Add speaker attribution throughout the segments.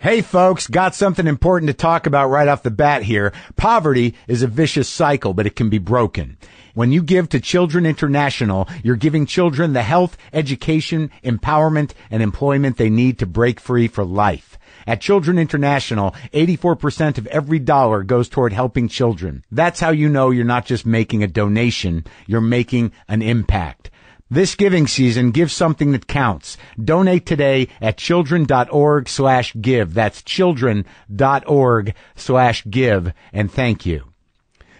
Speaker 1: Hey folks, got something important to talk about right off the bat here. Poverty is a vicious cycle, but it can be broken. When you give to Children International, you're giving children the health, education, empowerment, and employment they need to break free for life. At Children International, 84% of every dollar goes toward helping children. That's how you know you're not just making a donation, you're making an impact. This giving season, give something that counts. Donate today at children.org/give. That's children.org/give. And thank you.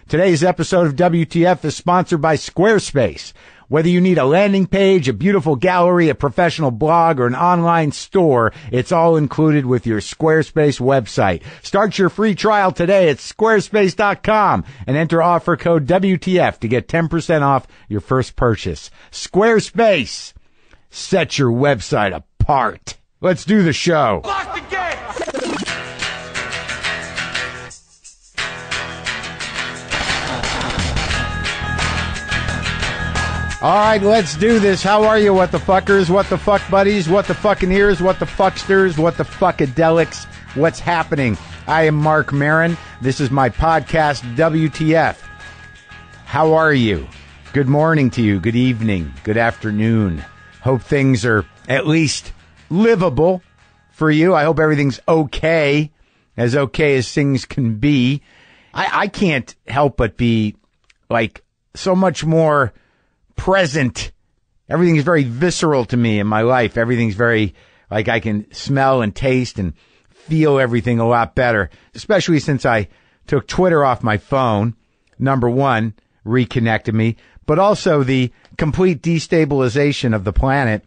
Speaker 1: Today's episode of WTF is sponsored by Squarespace. Whether you need a landing page, a beautiful gallery, a professional blog, or an online store, it's all included with your Squarespace website. Start your free trial today at squarespace.com and enter offer code WTF to get 10% off your first purchase. Squarespace. Set your website apart. Let's do the show.
Speaker 2: Lock the gate!
Speaker 1: All right, let's do this. How are you, what the fuckers, what the fuck buddies, what the fucking ears, what the fucksters, what the fuckadelics, what's happening? I am Marc Maron. This is my podcast, WTF. How are you? Good morning to you. Good evening. Good afternoon. Hope things are at least livable for you. I hope everything's okay as things can be. I can't help but be like so much more present. Everything's very visceral to me in my life. Everything's very, like, I can smell and taste and feel everything a lot better, especially since I took Twitter off my phone. Number one, reconnected me, but also the complete destabilization of the planet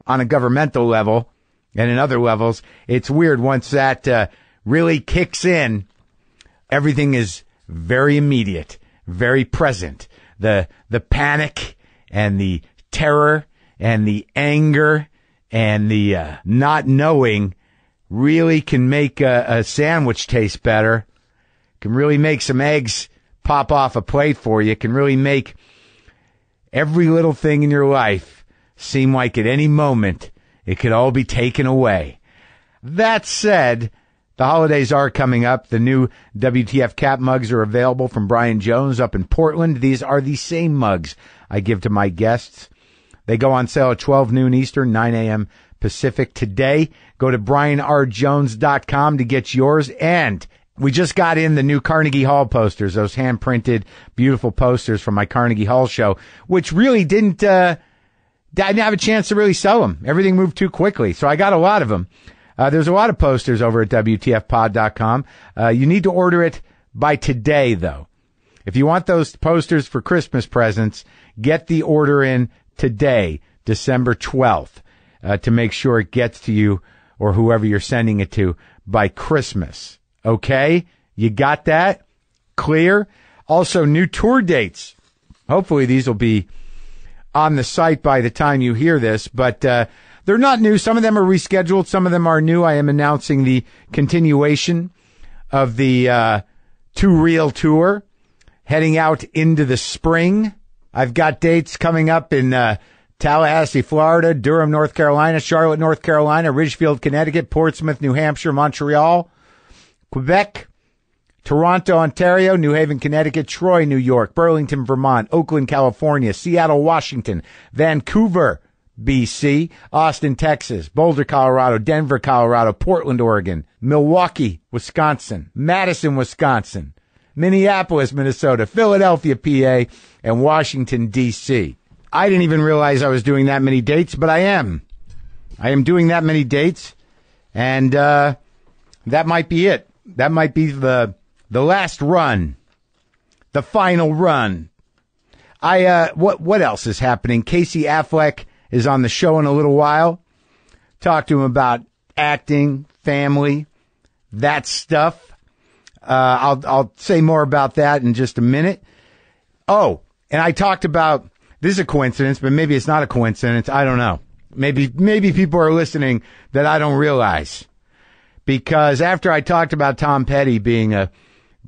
Speaker 1: on a governmental level and in other levels. It's weird. Once that really kicks in, everything is very immediate, very present. The panic and the terror and the anger and the not knowing really can make a sandwich taste better, can really make some eggs pop off a plate for you, can really make every little thing in your life seem like at any moment it could all be taken away. That said, the holidays are coming up. The new WTF cap mugs are available from Brian Jones up in Portland. These are the same mugs I give to my guests. They go on sale at 12 noon Eastern, 9 a.m. Pacific today. Go to brianrjones.com to get yours. And we just got in the new Carnegie Hall posters, those hand-printed, beautiful posters from my Carnegie Hall show, which really didn't have a chance to really sell them. Everything moved too quickly, so I got a lot of them. There's a lot of posters over at WTFpod.com. You need to order it by today, though. If you want those posters for Christmas presents, get the order in today, December 12th, to make sure it gets to you or whoever you're sending it to by Christmas. Okay? You got that? Clear? Also, new tour dates. Hopefully these will be on the site by the time you hear this, but they're not new. Some of them are rescheduled. Some of them are new. I am announcing the continuation of the Too Real Tour heading out into the spring. I've got dates coming up in Tallahassee, Florida, Durham, North Carolina, Charlotte, North Carolina, Ridgefield, Connecticut, Portsmouth, New Hampshire, Montreal, Quebec, Toronto, Ontario, New Haven, Connecticut, Troy, New York, Burlington, Vermont, Oakland, California, Seattle, Washington, Vancouver, BC, Austin, Texas, Boulder, Colorado, Denver, Colorado, Portland, Oregon, Milwaukee, Wisconsin, Madison, Wisconsin, Minneapolis, Minnesota, Philadelphia, PA, and Washington, D.C. I didn't even realize I was doing that many dates, but I am. I am doing that many dates, and that might be it. That might be the last run, the final run. What else is happening? Casey Affleck is on the show in a little while. Talk to him about acting, family, that stuff. I'll say more about that in just a minute. Oh, and I talked about, this is a coincidence, but maybe it's not a coincidence. I don't know. Maybe people are listening that I don't realize. Because after I talked about Tom Petty being a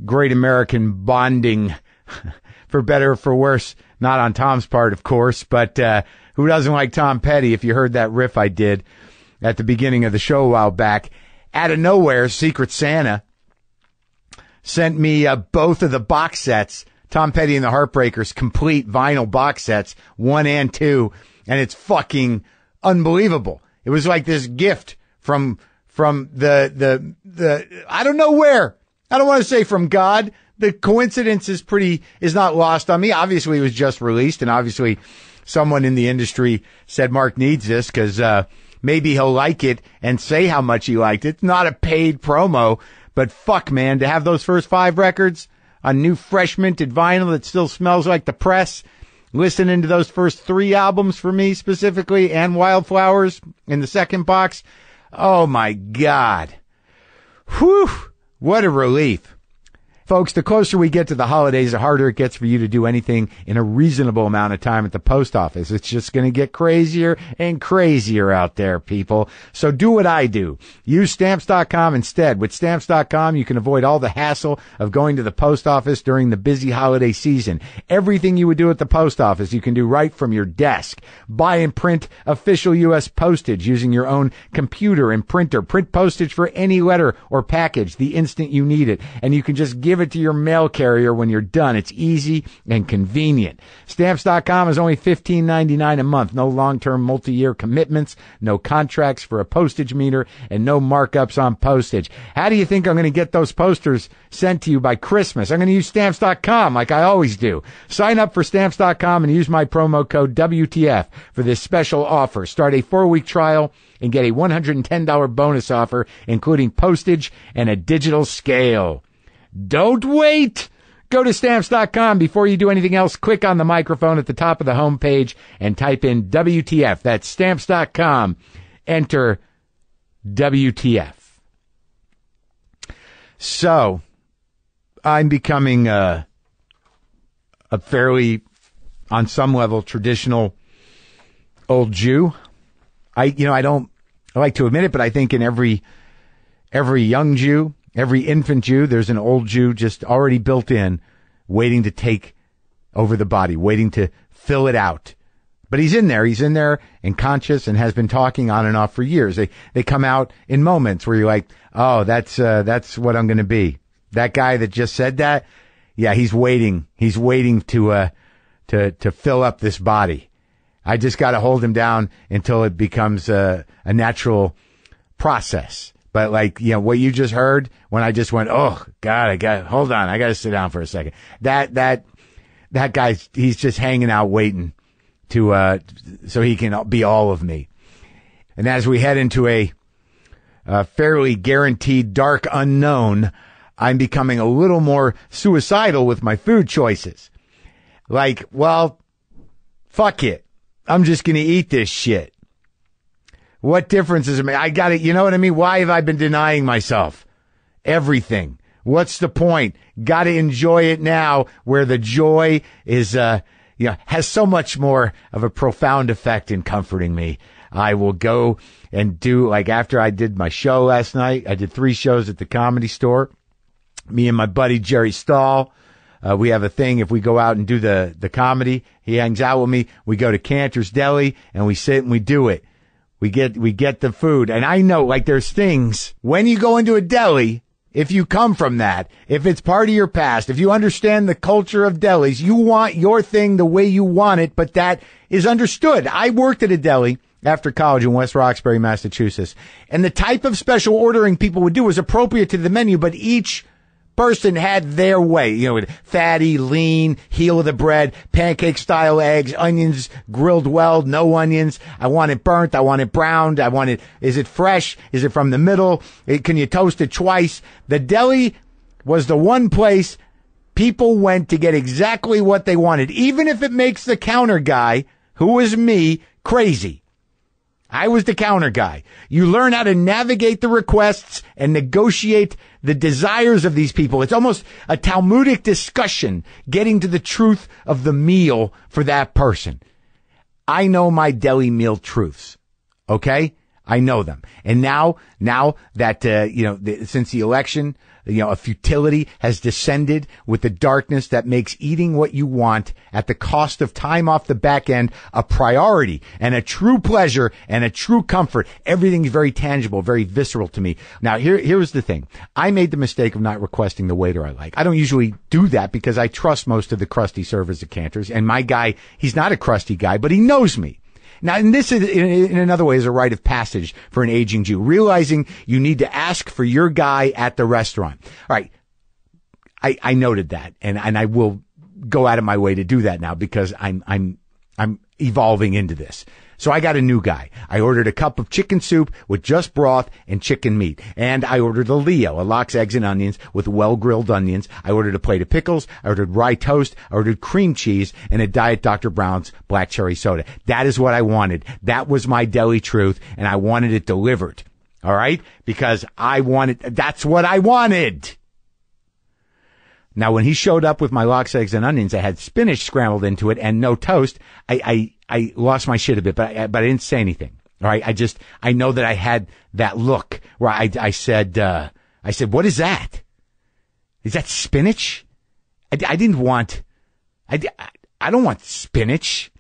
Speaker 1: great American bonding, for better or for worse, not on Tom's part, of course, but who doesn't like Tom Petty? If you heard that riff I did at the beginning of the show a while back. out of nowhere, Secret Santa sent me both of the box sets, Tom Petty and the Heartbreakers, complete vinyl box sets, 1 and 2, and it's fucking unbelievable. It was like this gift from the I don't know where. I don't want to say from God. The coincidence is not lost on me. Obviously, it was just released, and obviously someone in the industry said Mark needs this because maybe he'll like it and say how much he liked it. It's not a paid promo, but fuck, man, to have those first 5 records on new fresh minted vinyl that still smells like the press, listening to those first 3 albums for me specifically, and Wildflowers in the second box, oh my God. Whew, what a relief. Folks, the closer we get to the holidays, the harder it gets for you to do anything in a reasonable amount of time at the post office. It's just going to get crazier and crazier out there, people. So do what I do. Use Stamps.com instead. With Stamps.com, you can avoid all the hassle of going to the post office during the busy holiday season. Everything you would do at the post office, you can do right from your desk. Buy and print official U.S. postage using your own computer and printer. Print postage for any letter or package the instant you need it. And you can just give it to your mail carrier when you're done. It's easy and convenient. Stamps.com is only $15.99 a month. No long-term multi-year commitments, no contracts for a postage meter, and no markups on postage. How do you think I'm going to get those posters sent to you by Christmas? I'm going to use Stamps.com like I always do. Sign up for Stamps.com and use my promo code WTF for this special offer. Start a 4-week trial and get a $110 bonus offer, including postage and a digital scale. Don't wait. Go to Stamps.com. Before you do anything else, click on the microphone at the top of the homepage and type in WTF. That's Stamps.com. Enter WTF. So, I'm becoming a fairly, on some level, traditional old Jew. I like to admit it, but I think in every young Jew, every infant Jew, there's an old Jew just already built in, waiting to take over the body, waiting to fill it out. But he's in there and conscious and has been talking on and off for years. They come out in moments where you're like, oh, that's what I'm going to be. That guy that just said that, yeah, he's waiting to fill up this body. I just got to hold him down until it becomes a natural process. But what you just heard when I just went, oh God, hold on, I got to sit down for a second. That guy, he's just hanging out waiting to, so he can be all of me. And as we head into a fairly guaranteed dark unknown, I'm becoming a little more suicidal with my food choices. Well, fuck it. I'm just going to eat this shit. What difference does it make? I got it. You know what I mean? Why have I been denying myself everything? What's the point? Got to enjoy it now, where the joy is, has so much more of a profound effect in comforting me. I will go and do, after I did my show last night, I did 3 shows at the Comedy Store. Me and my buddy Jerry Stahl. We have a thing. If we go out and do the comedy, he hangs out with me. We go to Cantor's Deli and we sit and we do it. We get the food. And I know, there's things when you go into a deli, if you come from that, if it's part of your past, if you understand the culture of delis, you want your thing the way you want it, but that is understood. I worked at a deli after college in West Roxbury, Massachusetts, and the type of special ordering people would do was appropriate to the menu, but each person had their way, fatty, lean, heel of the bread, pancake style eggs, onions grilled well, no onions. I want it burnt. I want it browned. Is it fresh? Is it from the middle? Can you toast it twice? The deli was the one place people went to get exactly what they wanted, even if it makes the counter guy, who was me, crazy. I was the counter guy. You learn how to navigate the requests and negotiate the desires of these people. It's almost a Talmudic discussion, getting to the truth of the meal for that person. I know my deli meal truths. Okay? I know them. And now that, since the election, a futility has descended with the darkness that makes eating what you want at the cost of time off the back end a priority and a true pleasure and a true comfort. Everything's very tangible, very visceral to me. Now, here's the thing. I made the mistake of not requesting the waiter I like. I don't usually do that because I trust most of the crusty servers at Cantor's. And my guy, he's not a crusty guy, but he knows me. Now, and this is, in another way, is a rite of passage for an aging Jew, realizing you need to ask for your guy at the restaurant. All right. I noted that, and I will go out of my way to do that now because I'm evolving into this. So I got a new guy. I ordered a cup of chicken soup with just broth and chicken meat. And I ordered a Leo, a lox, eggs, and onions with well-grilled onions. I ordered a plate of pickles. I ordered rye toast. I ordered cream cheese and a Diet Dr. Brown's black cherry soda. That is what I wanted. That was my deli truth, and I wanted it delivered. All right? Because that's what I wanted. Now, when he showed up with my lox, eggs, and onions, I had spinach scrambled into it and no toast. I lost my shit a bit, but I didn't say anything. All right. I know that I had that look where I said, what is that? Is that spinach? I don't want spinach.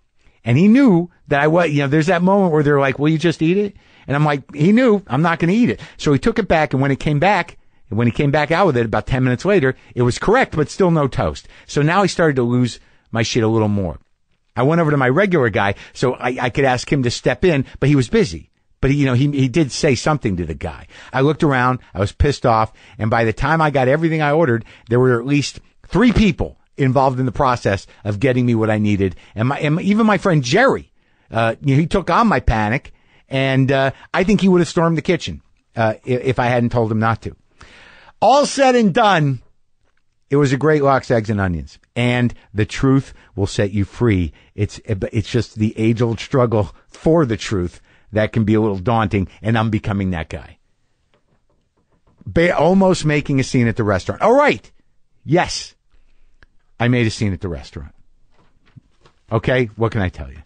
Speaker 1: And he knew that I was, there's that moment where they're like, will you just eat it? And I'm like, he knew I'm not going to eat it. So he took it back. And when he came back out with it about 10 minutes later, it was correct, but still no toast. So now he started to lose my shit a little more. I went over to my regular guy so I could ask him to step in, but he was busy. But he did say something to the guy. I looked around, I was pissed off, and by the time I got everything I ordered, there were at least 3 people involved in the process of getting me what I needed. And even my friend Jerry, he took on my panic, and I think he would have stormed the kitchen if I hadn't told him not to. All said and done, it was a great lox, eggs, and onions. And the truth will set you free. It's just the age-old struggle for the truth that can be a little daunting, and I'm becoming that guy. Almost making a scene at the restaurant. All right. Yes, I made a scene at the restaurant. Okay, what can I tell you?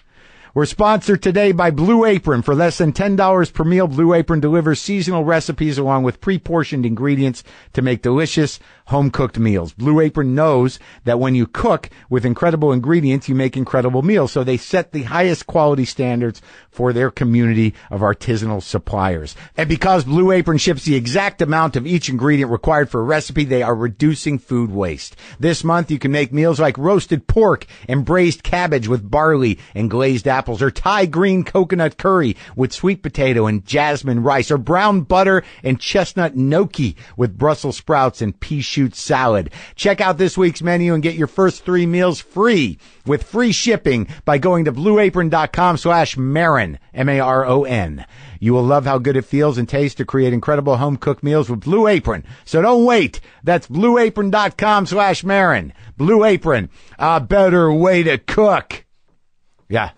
Speaker 1: We're sponsored today by Blue Apron. For less than $10 per meal, Blue Apron delivers seasonal recipes along with pre-portioned ingredients to make delicious home-cooked meals. Blue Apron knows that when you cook with incredible ingredients, you make incredible meals. So they set the highest quality standards for their community of artisanal suppliers. And because Blue Apron ships the exact amount of each ingredient required for a recipe, they are reducing food waste. This month, you can make meals like roasted pork and braised cabbage with barley and glazed apples, or Thai green coconut curry with sweet potato and jasmine rice, or brown butter and chestnut gnocchi with Brussels sprouts and pea shoot salad. Check out this week's menu and get your first 3 meals free with free shipping by going to blueapron.com/Maron, M-A-R-O-N. You will love how good it feels and tastes to create incredible home-cooked meals with Blue Apron. So don't wait. That's blueapron.com/Maron. Blue Apron, a better way to cook. Yeah.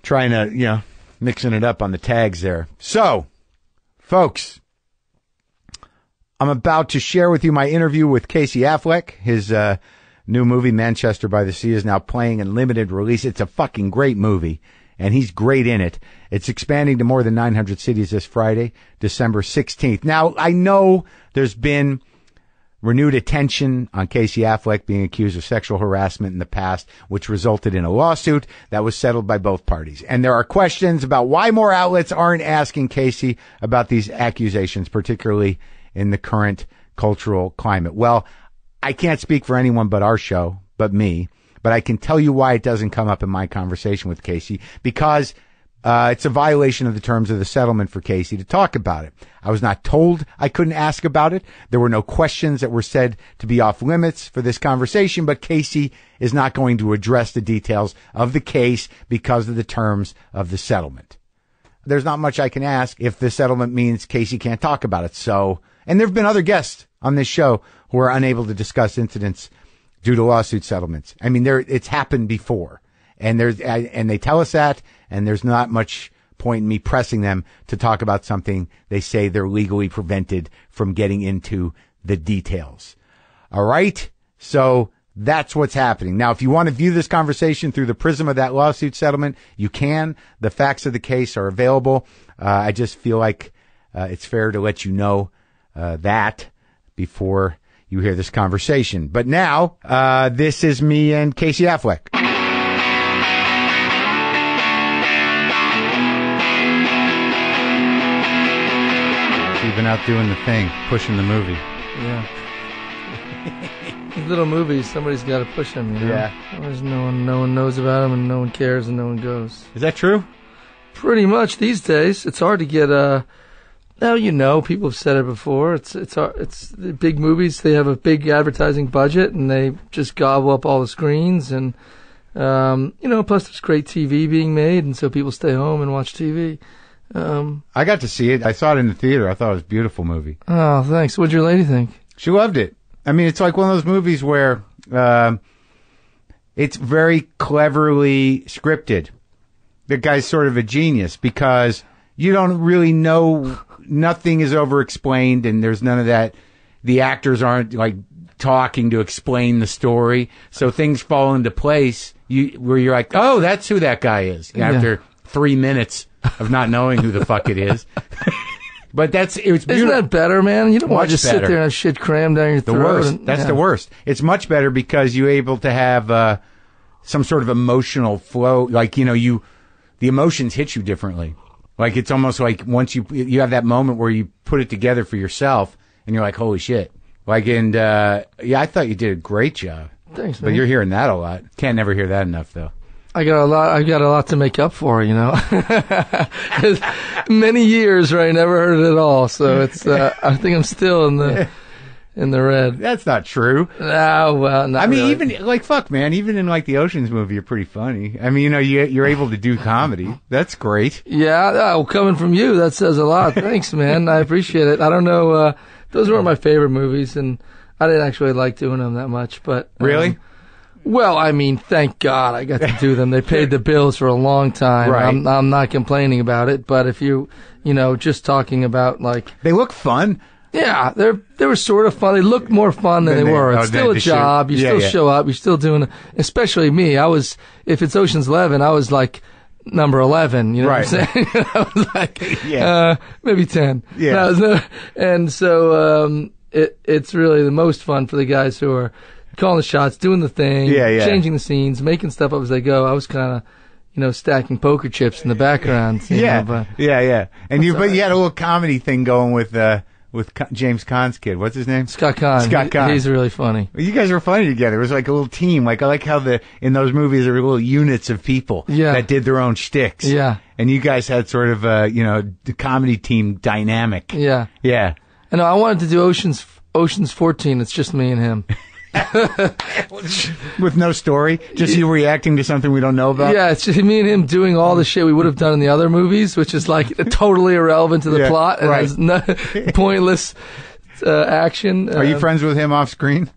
Speaker 1: Trying to, mixing it up on the tags there. So, folks, I'm about to share with you my interview with Casey Affleck. His new movie, Manchester by the Sea, is now playing in limited release. It's a fucking great movie, and he's great in it. It's expanding to more than 900 cities this Friday, December 16th. Now, I know there's been renewed attention on Casey Affleck being accused of sexual harassment in the past, which resulted in a lawsuit that was settled by both parties. And there are questions about why more outlets aren't asking Casey about these accusations, particularly in the current cultural climate. Well, I can't speak for anyone but our show, but me, but I can tell you why it doesn't come up in my conversation with Casey, because it's a violation of the terms of the settlement for Casey to talk about it. I was not told I couldn't ask about it. There were no questions that were said to be off limits for this conversation, but Casey is not going to address the details of the case because of the terms of the settlement. There's not much I can ask if the settlement means Casey can't talk about it. So, and there have been other guests on this show who are unable to discuss incidents due to lawsuit settlements. I mean, it's happened before. And they tell us that, and there's not much point in me pressing them to talk about something they say they're legally prevented from getting into the details. All right? So That's what's happening. Now, if you want to view this conversation through the prism of that lawsuit settlement, you can. The facts of the case are available. I just feel like it's fair to let you know that before you hear this conversation. But now, this is me and Casey Affleck. You've been out doing the thing, pushing the movie.
Speaker 2: Yeah. These little movies, somebody's got to push them, you know?
Speaker 1: Yeah.
Speaker 2: Otherwise no one knows about them, and no one cares, and no one goes.
Speaker 1: Is that true?
Speaker 2: Pretty much these days. It's hard to get, now you know, people have said it before, it's the big movies, they have a big advertising budget, and they just gobble up all the screens, and, plus there's great TV being made, and so people stay home and watch TV.
Speaker 1: I got to see it. I saw it in the theater. I thought it was a beautiful movie.
Speaker 2: Oh, thanks. What'd your lady think?
Speaker 1: She loved it. I mean, it's like one of those movies where it's very cleverly scripted. The guy's sort of a genius because you don't really know, nothing is over-explained, and there's none of that. The actors aren't, like, talking to explain the story, so things fall into place where you're like, oh, that's who that guy is, after 3 minutes of not knowing who the fuck it is. But it's beautiful.
Speaker 2: Isn't that better, man? You don't want to just sit there and have shit crammed down your throat.
Speaker 1: The worst. That's the worst. It's much better because you're able to have some sort of emotional flow. Like, the emotions hit you differently. Like, it's almost like once you have that moment where you put it together for yourself and you're like, holy shit. Like, and I thought you did a great job.
Speaker 2: Thanks, man.
Speaker 1: But you're hearing that a lot. Can't never hear that enough, though.
Speaker 2: I got a lot to make up for, Many years where I never heard it at all, so it's. I think I'm still in the red.
Speaker 1: That's not true.
Speaker 2: No, well, not.
Speaker 1: I mean,
Speaker 2: really.
Speaker 1: even like fuck, man. Even in like the Ocean's movie, you're pretty funny. I mean, you're able to do comedy. That's great.
Speaker 2: Yeah, coming from you, that says a lot. Thanks, man. I appreciate it. I don't know. Those weren't my favorite movies, and I didn't actually like doing them that much. But
Speaker 1: really.
Speaker 2: Well, I mean, thank God I got to do them. They paid the bills for a long time.
Speaker 1: Right.
Speaker 2: I'm not complaining about it, but if just talking about like
Speaker 1: they look fun.
Speaker 2: Yeah, they were sort of fun. They looked more fun than they were. It's still a job. You still show up. You're still doing it. Especially me. If it's Ocean's 11, I was like number 11. You know what I'm saying? I was like, maybe 10.
Speaker 1: Yeah.
Speaker 2: And so it's really the most fun for the guys who are calling the shots, doing the thing, changing the scenes, making stuff up as they go. I was kind of, stacking poker chips in the background.
Speaker 1: And you had a little comedy thing going with James Caan's kid. What's his name?
Speaker 2: Scott Caan. He's really funny.
Speaker 1: You guys were funny together. It was like a little team. Like I like how in those movies there were little units of people that did their own shticks.
Speaker 2: Yeah.
Speaker 1: And you guys had sort of the comedy team dynamic.
Speaker 2: Yeah.
Speaker 1: Yeah.
Speaker 2: And I wanted to do Ocean's 14. It's just me and him.
Speaker 1: With no story, just you reacting to something we don't know about.
Speaker 2: Yeah, it's just me and him doing all the shit we would have done in the other movies, which is like totally irrelevant to the plot and there's no pointless action.
Speaker 1: Are you friends with him off screen?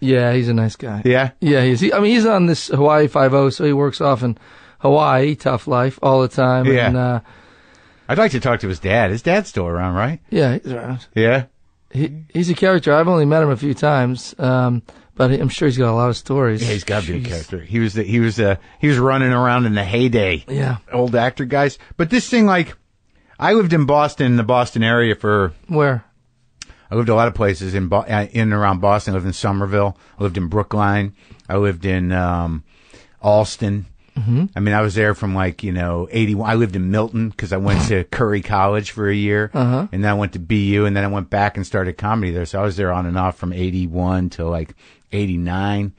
Speaker 2: Yeah, he's a nice guy.
Speaker 1: Yeah,
Speaker 2: yeah, he's on this Hawaii 5-0, so he works off in Hawaii, tough life all the time.
Speaker 1: Yeah,
Speaker 2: and,
Speaker 1: I'd like to talk to his dad. His dad's still around, right?
Speaker 2: Yeah, he's around.
Speaker 1: Yeah.
Speaker 2: He's a character. I've only met him a few times, but I'm sure he's got a lot of stories.
Speaker 1: Yeah, he's got to be a character. He was running around in the heyday.
Speaker 2: Yeah,
Speaker 1: old actor guys. But this thing, like, I lived in Boston, the Boston area for
Speaker 2: where?
Speaker 1: I lived a lot of places in and around Boston. I lived in Somerville. I lived in Brookline. I lived in Alston.
Speaker 2: Mm-hmm.
Speaker 1: I mean, I was there from 81. I lived in Milton because I went to Curry College for a year, and then I went to BU, and then I went back and started comedy there. So I was there on and off from 81 to 89.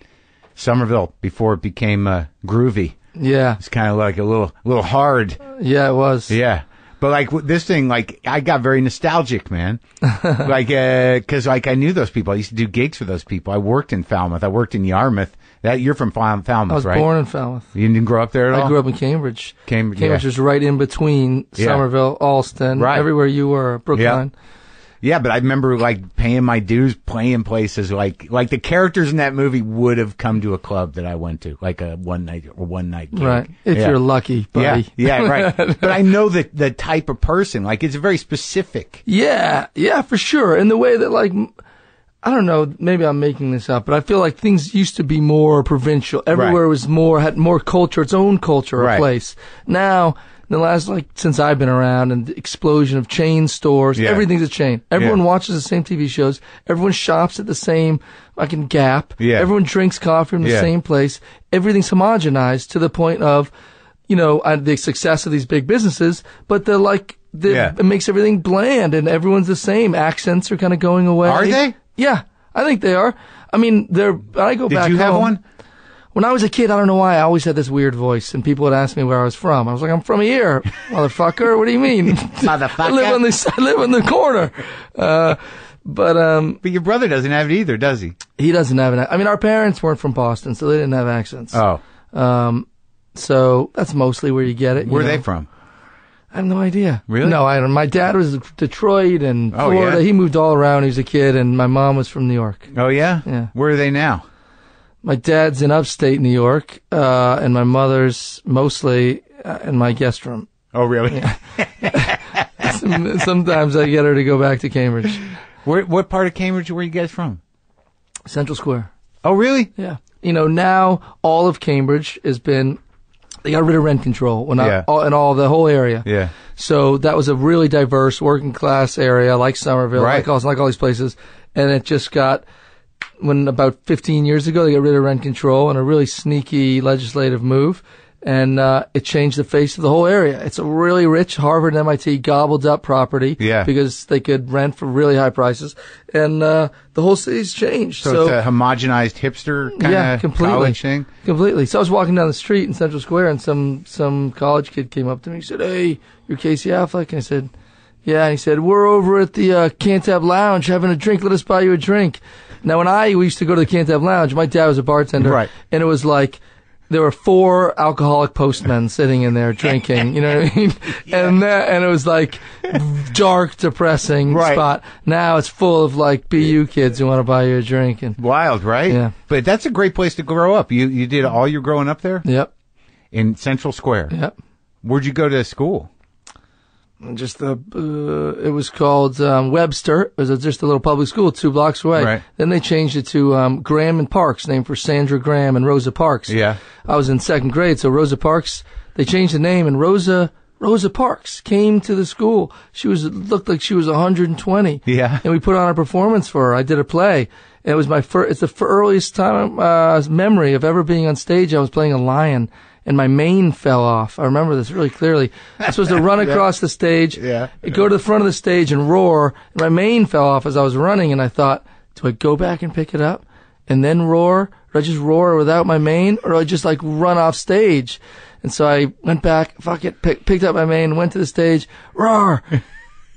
Speaker 1: Somerville before it became groovy.
Speaker 2: Yeah,
Speaker 1: it's kind of like a little hard.
Speaker 2: Yeah, it was.
Speaker 1: Yeah. But this thing, I got very nostalgic, man. Cause I knew those people. I used to do gigs for those people. I worked in Falmouth. I worked in Yarmouth. You're from Falmouth, right?
Speaker 2: I was born in Falmouth.
Speaker 1: You didn't grow up there at all?
Speaker 2: I grew up in Cambridge.
Speaker 1: Cambridge
Speaker 2: was right in between Somerville, Alston, everywhere you were, Brookline.
Speaker 1: Yeah, but I remember paying my dues, playing places like the characters in that movie would have come to a club that I went to, like a one night gig.
Speaker 2: Right. If you're lucky, buddy.
Speaker 1: Yeah, right. But I know the type of person, it's very specific.
Speaker 2: Yeah, for sure. In the way that I don't know, maybe I'm making this up, but I feel like things used to be more provincial. Everywhere was had more culture, its own culture or place. Now, in the last, since I've been around and the explosion of chain stores, everything's a chain. Everyone watches the same TV shows. Everyone shops at the same fucking Gap. Yeah. Everyone drinks coffee from the same place. Everything's homogenized to the point of, the success of these big businesses, but it makes everything bland and everyone's the same. Accents are kind of going away.
Speaker 1: Are they?
Speaker 2: Yeah, I think they are. I mean, I go back home. Did you have one? When I was a kid, I don't know why, I always had this weird voice, and people would ask me where I was from. I was like, I'm from here, motherfucker. What do you mean?
Speaker 1: Motherfucker.
Speaker 2: I live on the corner.
Speaker 1: But your brother doesn't have it either, does he?
Speaker 2: He doesn't have it. I mean, our parents weren't from Boston, so they didn't have accents.
Speaker 1: Oh.
Speaker 2: So that's mostly where you get it.
Speaker 1: Where are they from?
Speaker 2: I have no idea.
Speaker 1: Really?
Speaker 2: No, I don't. My dad was Detroit and Florida. Yeah? He moved all around when he was a kid, and my mom was from New York.
Speaker 1: Oh, yeah?
Speaker 2: Yeah.
Speaker 1: Where are they now?
Speaker 2: My dad's in upstate New York, and my mother's mostly in my guest room.
Speaker 1: Oh, really?
Speaker 2: Yeah. Sometimes I get her to go back to Cambridge.
Speaker 1: What part of Cambridge were you guys from?
Speaker 2: Central Square.
Speaker 1: Oh, really?
Speaker 2: Yeah. Now all of Cambridge has been... They got rid of rent control the whole area.
Speaker 1: Yeah.
Speaker 2: So that was a really diverse working class area, like Somerville, like all these places. And it just got, when about 15 years ago, they got rid of rent control in a really sneaky legislative move. And it changed the face of the whole area. It's a really rich Harvard and MIT gobbled up property because they could rent for really high prices. And the whole city's changed.
Speaker 1: So it's a homogenized hipster kind of college thing?
Speaker 2: Completely. So I was walking down the street in Central Square and some college kid came up to me and said, "Hey, you're Casey Affleck?" And I said, "Yeah." And he said, "We're over at the Cantab Lounge having a drink. Let us buy you a drink." Now, we used to go to the Cantab Lounge, my dad was a bartender. Right. And it was like... There were 4 alcoholic postmen sitting in there drinking, you know what I mean? Yeah. And it was like dark, depressing spot. Now it's full of BU kids who want to buy you a drink. And
Speaker 1: wild, right?
Speaker 2: Yeah.
Speaker 1: But that's a great place to grow up. You did all your growing up there?
Speaker 2: Yep.
Speaker 1: In Central Square?
Speaker 2: Yep.
Speaker 1: Where'd you go to school?
Speaker 2: Just it was called Webster. It was just a little public school 2 blocks away. Right. Then they changed it to Graham and Parks, named for Sandra Graham and Rosa Parks.
Speaker 1: Yeah.
Speaker 2: I was in 2nd grade, so Rosa Parks, they changed the name, and Rosa Parks came to the school. Looked like she was 120.
Speaker 1: Yeah.
Speaker 2: And we put on a performance for her. I did a play. And it was it's the earliest time memory of ever being on stage. I was playing a lion. And my mane fell off. I remember this really clearly. I was supposed to run across the stage, go to the front of the stage and roar. And my mane fell off as I was running, and I thought, do I go back and pick it up and then roar? Or I just roar without my mane? Or do I just run off stage? And so I went back, picked up my mane, went to the stage, roar.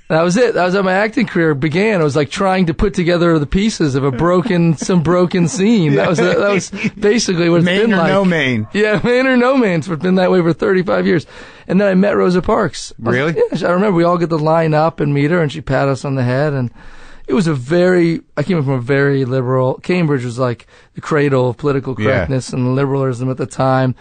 Speaker 2: That was it. That was how my acting career began. It was like trying to put together the pieces of some broken scene. That was basically what it's been like.
Speaker 1: Mane or no mane.
Speaker 2: Yeah, mane or no mane. It's been that way for 35 years. And then I met Rosa Parks.
Speaker 1: Really?
Speaker 2: I remember we all get to line up and meet her, and she pat us on the head. And it was I came from a very liberal, Cambridge was like the cradle of political correctness and liberalism at the time.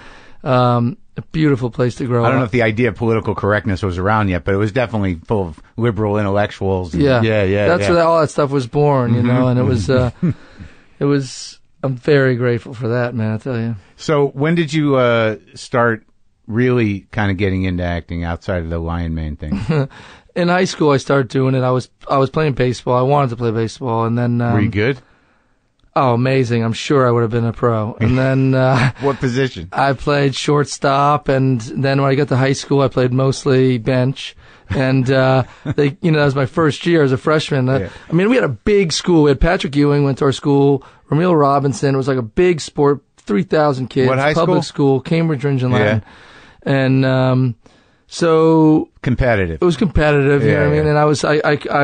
Speaker 2: A beautiful place to grow up.
Speaker 1: I don't know if the idea of political correctness was around yet, but it was definitely full of liberal intellectuals.
Speaker 2: Yeah. That's where all that stuff was born, you know, and it was, I'm very grateful for that, man, I tell you.
Speaker 1: So when did you start really kind of getting into acting outside of the lion mane thing?
Speaker 2: In high school, I started doing it. I was playing baseball. I wanted to play baseball, and then...
Speaker 1: Were you good?
Speaker 2: Oh, amazing. I'm sure I would have been a pro. And then...
Speaker 1: what position?
Speaker 2: I played shortstop, and then when I got to high school, I played mostly bench. And that was my first year as a freshman. I mean, we had a big school. We had Patrick Ewing went to our school, Ramil Robinson. It was like a big sport, 3,000 kids.
Speaker 1: What high
Speaker 2: public school? Cambridge, Ringe and Latin. And so...
Speaker 1: Competitive.
Speaker 2: It was competitive, you know what I mean? And I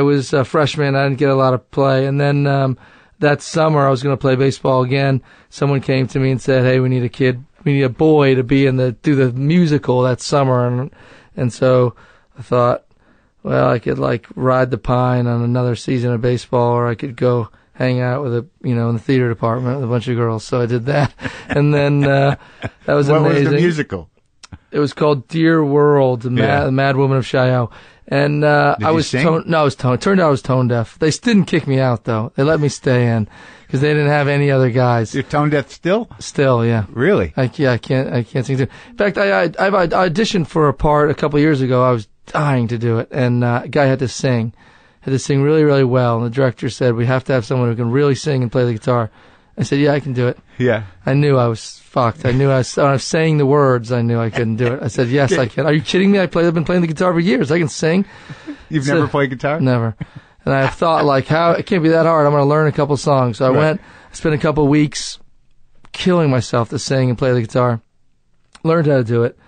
Speaker 2: was a freshman. I didn't get a lot of play. And then... that summer, I was going to play baseball again. Someone came to me and said, "Hey, we need a boy to be do the musical that summer." And so I thought, well, I could ride the pine on another season of baseball, or I could go hang out with in the theater department with a bunch of girls. So I did that. And then, that was
Speaker 1: what
Speaker 2: amazing.
Speaker 1: What was the musical?
Speaker 2: It was called Dear World, the Mad Woman of Chaillot. And I was turned out I was tone deaf. They didn't kick me out though. They let me stay in because they didn't have any other guys.
Speaker 1: You're tone deaf still? Still,
Speaker 2: yeah.
Speaker 1: Really?
Speaker 2: I can't sing. In fact, I auditioned for a part a couple of years ago. I was dying to do it, and a guy had to sing really, really well. And the director said, "We have to have someone who can really sing and play the guitar." I said, "Yeah, I can do it."
Speaker 1: Yeah.
Speaker 2: I knew I was fucked. I knew when I was saying the words, I knew I couldn't do it. I said, "Yes, I can." Are you kidding me? I've been playing the guitar for years. I can sing.
Speaker 1: You've never played guitar?
Speaker 2: Never. And I thought, like, how it can't be that hard. I'm going to learn a couple songs. So I went, spent a couple weeks killing myself to sing and play the guitar. Learned how to do it.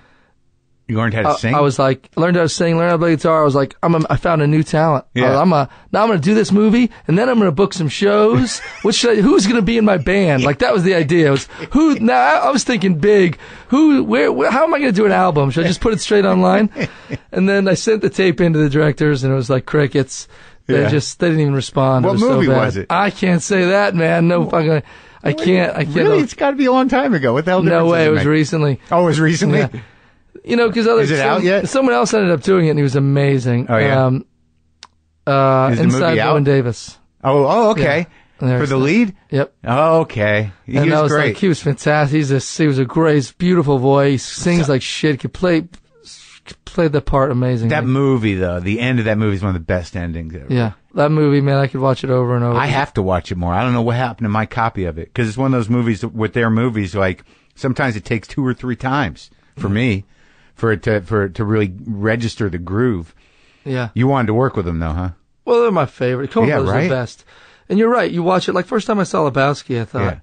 Speaker 1: You learned how to sing?
Speaker 2: I was like, learned how to sing, learned how to play guitar. I was like, I found a new talent.
Speaker 1: Yeah.
Speaker 2: Now I'm going to do this movie, and then I'm going to book some shows. Who's going to be in my band? Like, that was the idea. It was now I was thinking big. Where, how am I going to do an album? Should I just put it straight online? And then I sent the tape into the directors, and it was like crickets. They didn't even respond.
Speaker 1: What movie was it?
Speaker 2: I can't say that, man. No fucking, I can't.
Speaker 1: Really? It's got to be a long time ago. What the hell?
Speaker 2: No way. It was recently.
Speaker 1: Oh, it was recently?
Speaker 2: Yeah. You know, because
Speaker 1: is it out yet?
Speaker 2: Someone else ended up doing it, and he was amazing.
Speaker 1: Oh yeah.
Speaker 2: Is the movie out? Llewyn Davis.
Speaker 1: Oh, okay.
Speaker 2: Yeah.
Speaker 1: For the lead?
Speaker 2: Yep.
Speaker 1: Oh, okay. He was great.
Speaker 2: Like, he was fantastic. He was a great, beautiful voice. Sings like shit. Could play the part amazingly.
Speaker 1: That movie, though, the end of that movie is one of the best endings ever.
Speaker 2: Yeah. That movie, man, I could watch it over and over.
Speaker 1: I have to watch it more. I don't know what happened to my copy of it, because it's one of those movies with their movies. Like, sometimes it takes 2 or 3 times for me. For it to really register the groove.
Speaker 2: Yeah.
Speaker 1: You wanted to work with them, though, huh?
Speaker 2: Well, they're my favorite. Coen Brothers are the best. And you're right. You watch it. Like, first time I saw Lebowski, I thought,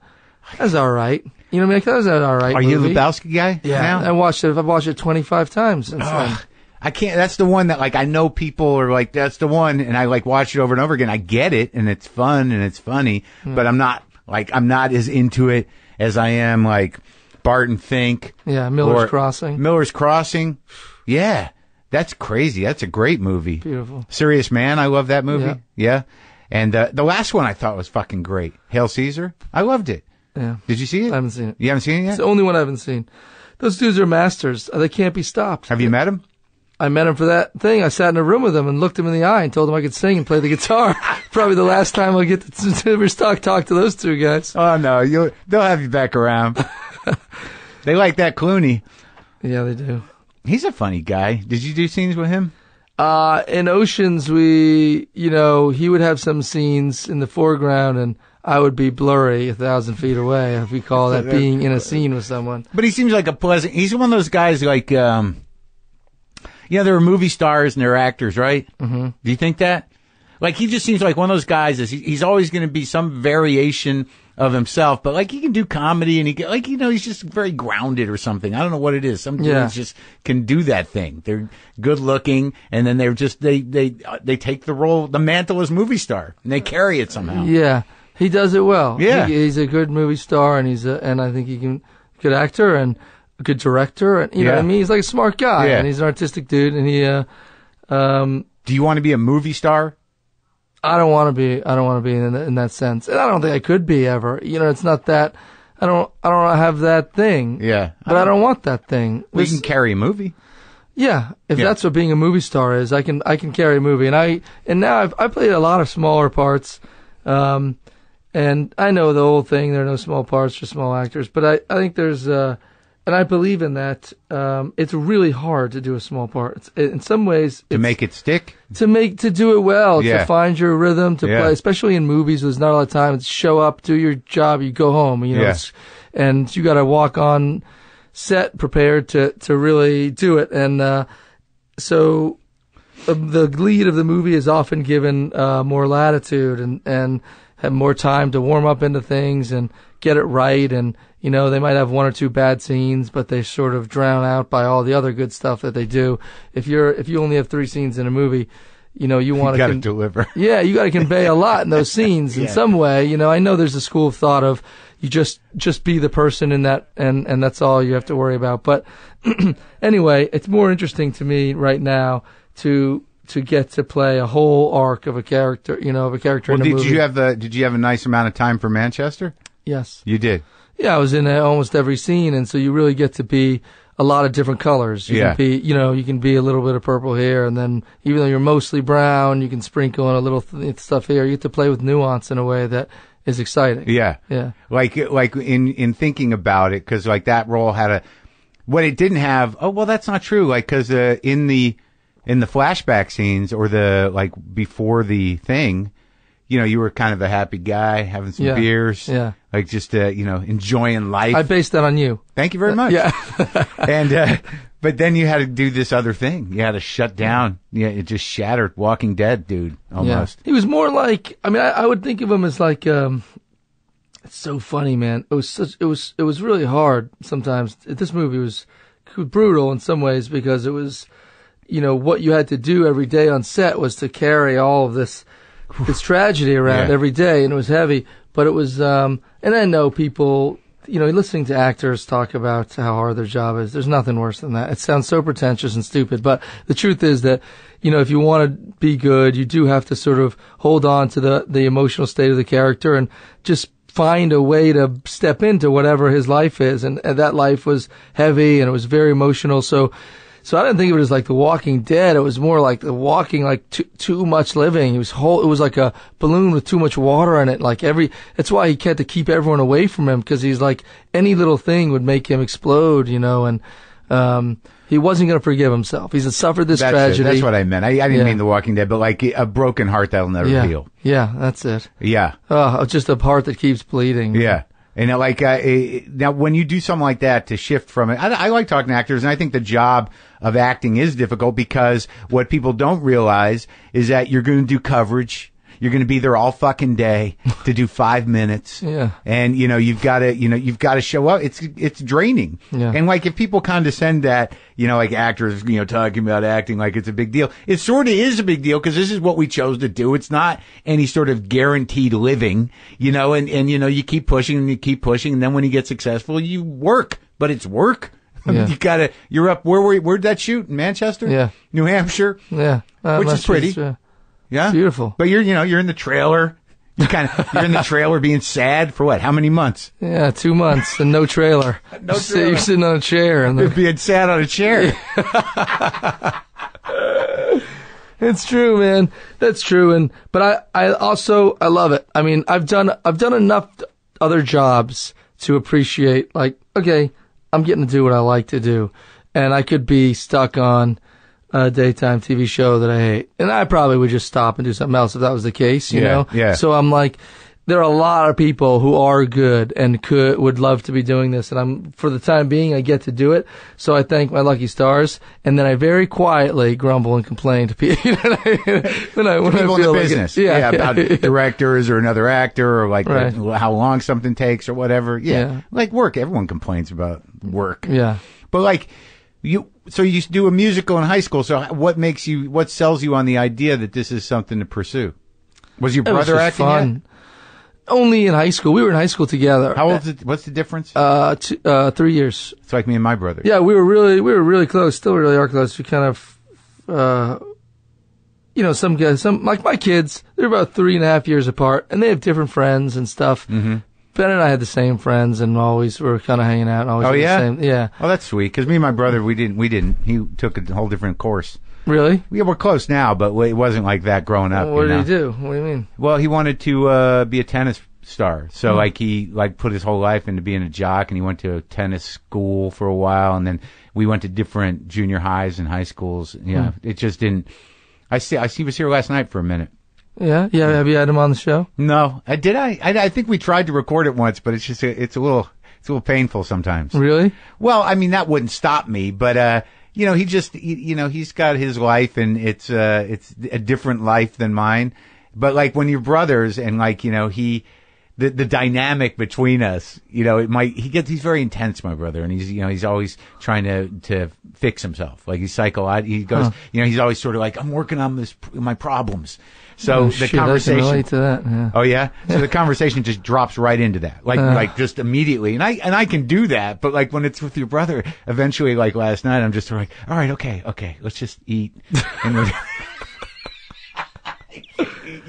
Speaker 2: that's all right. You know what I mean? That was an all right movie.
Speaker 1: You a Lebowski guy?
Speaker 2: Yeah.
Speaker 1: Now?
Speaker 2: I've watched it 25 times since then.
Speaker 1: I can't. That's the one that, like, I know people are like, that's the one, and I, like, watch it over and over again. I get it, and it's fun, and it's funny, but I'm not as into it as I am, like, Barton Fink.
Speaker 2: Yeah, Miller's Crossing.
Speaker 1: Miller's Crossing. Yeah. That's crazy. That's a great movie.
Speaker 2: Beautiful.
Speaker 1: Serious Man. I love that movie. Yeah. And the last one I thought was fucking great. Hail Caesar. I loved it.
Speaker 2: Yeah.
Speaker 1: Did you see it?
Speaker 2: I haven't seen it.
Speaker 1: You haven't seen it yet?
Speaker 2: It's the only one I haven't seen. Those dudes are masters. They can't be stopped.
Speaker 1: Have you met them?
Speaker 2: I met him for that thing. I sat in a room with him and looked him in the eye and told him I could sing and play the guitar. Probably the last time I'll get to ever talk to those two guys.
Speaker 1: Oh, no. They'll have you back around. They like that Clooney.
Speaker 2: Yeah, they do.
Speaker 1: He's a funny guy. Did you do scenes with him?
Speaker 2: In Oceans, he would have some scenes in the foreground and I would be blurry 1,000 feet away, if we call that being in a scene with someone.
Speaker 1: But he seems like he's one of those guys like, there are movie stars and there are actors, right? Mm-hmm. Do you think that? Like, he just seems like one of those guys he's always going to be some variation of himself, but like he can do comedy and he's just very grounded or something. I don't know what it is. Some dudes just can do that thing. They're good looking and then they're just, they take the role, the mantle as movie star and they carry it somehow.
Speaker 2: Yeah. He does it well.
Speaker 1: Yeah.
Speaker 2: He's a good movie star and I think he can, good actor and a good director and, you know what I mean? He's like a smart guy and he's an artistic dude and he,
Speaker 1: do you want to be a movie star?
Speaker 2: I don't want to be in that sense. And I don't think I could be ever. You know, it's not that, I don't have that thing.
Speaker 1: Yeah.
Speaker 2: But I don't want that thing.
Speaker 1: We can carry a movie.
Speaker 2: Yeah. If that's what being a movie star is, I can carry a movie. And now I played a lot of smaller parts. And I know the whole thing, there are no small parts for small actors, but I think there's, and I believe in that. It's really hard to do a small part. In some ways,
Speaker 1: to make it stick,
Speaker 2: to do it well, to find your rhythm, to play. Especially in movies, there's not a lot of time. It's show up, do your job, you go home. You know, and you got to walk on set prepared to really do it. And so the lead of the movie is often given more latitude and have more time to warm up into things and get it right. And you know, they might have 1 or 2 bad scenes, but they sort of drown out by all the other good stuff that they do. If you only have 3 scenes in a movie, you know, you want to
Speaker 1: deliver.
Speaker 2: Yeah, you got to convey a lot in those scenes in some way. You know, I know there's a school of thought of you just be the person in that, and that's all you have to worry about. But anyway, it's more interesting to me right now to get to play a whole arc of a character, in a movie.
Speaker 1: Did you have a nice amount of time for Manchester?
Speaker 2: Yes.
Speaker 1: You did.
Speaker 2: Yeah, I was in almost every scene, and so you really get to be a lot of different colors. You can be, you can be a little bit of purple here, and then even though you're mostly brown, you can sprinkle in a little stuff here. You get to play with nuance in a way that is exciting.
Speaker 1: Yeah.
Speaker 2: Yeah.
Speaker 1: Like in thinking about it, because like that role had what it didn't have. Oh, well, that's not true. Like, because in the flashback scenes or the like before the thing, you were kind of a happy guy having some beers.
Speaker 2: Yeah.
Speaker 1: Like just, enjoying life.
Speaker 2: I based that on you.
Speaker 1: Thank you very much.
Speaker 2: Yeah.
Speaker 1: And, but then you had to do this other thing. You had to shut down. Yeah. It just shattered Walking Dead, dude, almost.
Speaker 2: Yeah. He was more like, I would think of him as like, it's so funny, man. It was really hard sometimes. This movie was brutal in some ways because it was, what you had to do every day on set was to carry all of this tragedy around every day, and it was heavy. But it was, and I know people, listening to actors talk about how hard their job is. There's nothing worse than that. It sounds so pretentious and stupid, but the truth is that, if you want to be good, you do have to sort of hold on to the emotional state of the character and just find a way to step into whatever his life is. And that life was heavy and it was very emotional. So I didn't think of it as like The Walking Dead. It was more like The Walking, like too much living. It was like a balloon with too much water in it. Like that's why he had to keep everyone away from him, because he's like, any little thing would make him explode, and, he wasn't going to forgive himself. He's suffered this tragedy.
Speaker 1: That's what I meant. I didn't mean The Walking Dead, but like a broken heart that'll never heal.
Speaker 2: Yeah, that's it.
Speaker 1: Yeah.
Speaker 2: Just a heart that keeps bleeding.
Speaker 1: Yeah. And like, now when you do something like that to shift from it, I like talking to actors, and I think the job of acting is difficult because what people don't realize is that you're going to do coverage. You're going to be there all fucking day to do 5 minutes.
Speaker 2: Yeah.
Speaker 1: And, you've got to show up. It's draining.
Speaker 2: Yeah.
Speaker 1: And like, if people condescend that, like actors, talking about acting like it's a big deal, it sort of is a big deal because this is what we chose to do. It's not any sort of guaranteed living, and you keep pushing and you keep pushing. And then when you get successful, you work, but it's work.
Speaker 2: Yeah.
Speaker 1: You're up, where'd that shoot? In Manchester?
Speaker 2: Yeah.
Speaker 1: New Hampshire?
Speaker 2: Yeah.
Speaker 1: Which is pretty. Yeah.
Speaker 2: It's beautiful.
Speaker 1: But you're in the trailer. You're in the trailer being sad for what? How many months?
Speaker 2: Yeah, 2 months and no trailer.
Speaker 1: No trailer.
Speaker 2: You're sitting on a chair and
Speaker 1: you're being sad on a chair.
Speaker 2: It's true, man. That's true. But I also love it. I mean, I've done enough other jobs to appreciate, like, okay, I'm getting to do what I like to do, and I could be stuck on a daytime TV show that I hate, and I probably would just stop and do something else if that was the case, you know?
Speaker 1: Yeah.
Speaker 2: So I'm like, there are a lot of people who are good and would love to be doing this, and for the time being, I get to do it. So I thank my lucky stars, and then I very quietly grumble and complain to people. when I
Speaker 1: people in
Speaker 2: feel
Speaker 1: the
Speaker 2: like
Speaker 1: business, about directors or another actor, or like how long something takes or whatever. Yeah, like work. Everyone complains about work.
Speaker 2: Yeah,
Speaker 1: but like so you do a musical in high school. So what sells you on the idea that this is something to pursue? Was your brother acting yet?
Speaker 2: Only in high school. We were in high school together.
Speaker 1: How old is it? What's the difference?
Speaker 2: 3 years.
Speaker 1: It's like me and my brother.
Speaker 2: Yeah, we were really close. Still really are close. We kind of, some guys, like my kids, they're about 3.5 years apart, and they have different friends and stuff. Mm-hmm. Ben and I had the same friends, and always were kind of hanging out. And always
Speaker 1: the
Speaker 2: same. Yeah.
Speaker 1: Oh, that's sweet. Because me and my brother, we didn't. He took a whole different course.
Speaker 2: Really?
Speaker 1: Yeah, we're close now, but it wasn't like that growing up.
Speaker 2: What did he do? What do you mean?
Speaker 1: Well, he wanted to be a tennis star. So he put his whole life into being a jock, and he went to a tennis school for a while, and then we went to different junior highs and high schools. Yeah, it just didn't. He was here last night for a minute.
Speaker 2: Yeah. Have you had him on the show?
Speaker 1: No, did I? I think we tried to record it once, but it's a little painful sometimes.
Speaker 2: Really?
Speaker 1: Well, I mean, that wouldn't stop me, but he's got his life, and it's a different life than mine. But like when you're brothers, and like the dynamic between us, he's very intense, my brother, and he's always trying to fix himself. Like he goes, he's always sort of like, I'm working on my problems. So the conversation,
Speaker 2: I can relate to that. Yeah.
Speaker 1: Oh yeah. So the conversation just drops right into that, like just immediately. And I can do that, but like when it's with your brother, eventually, like last night, I'm just sort of like, all right, okay, let's just eat. And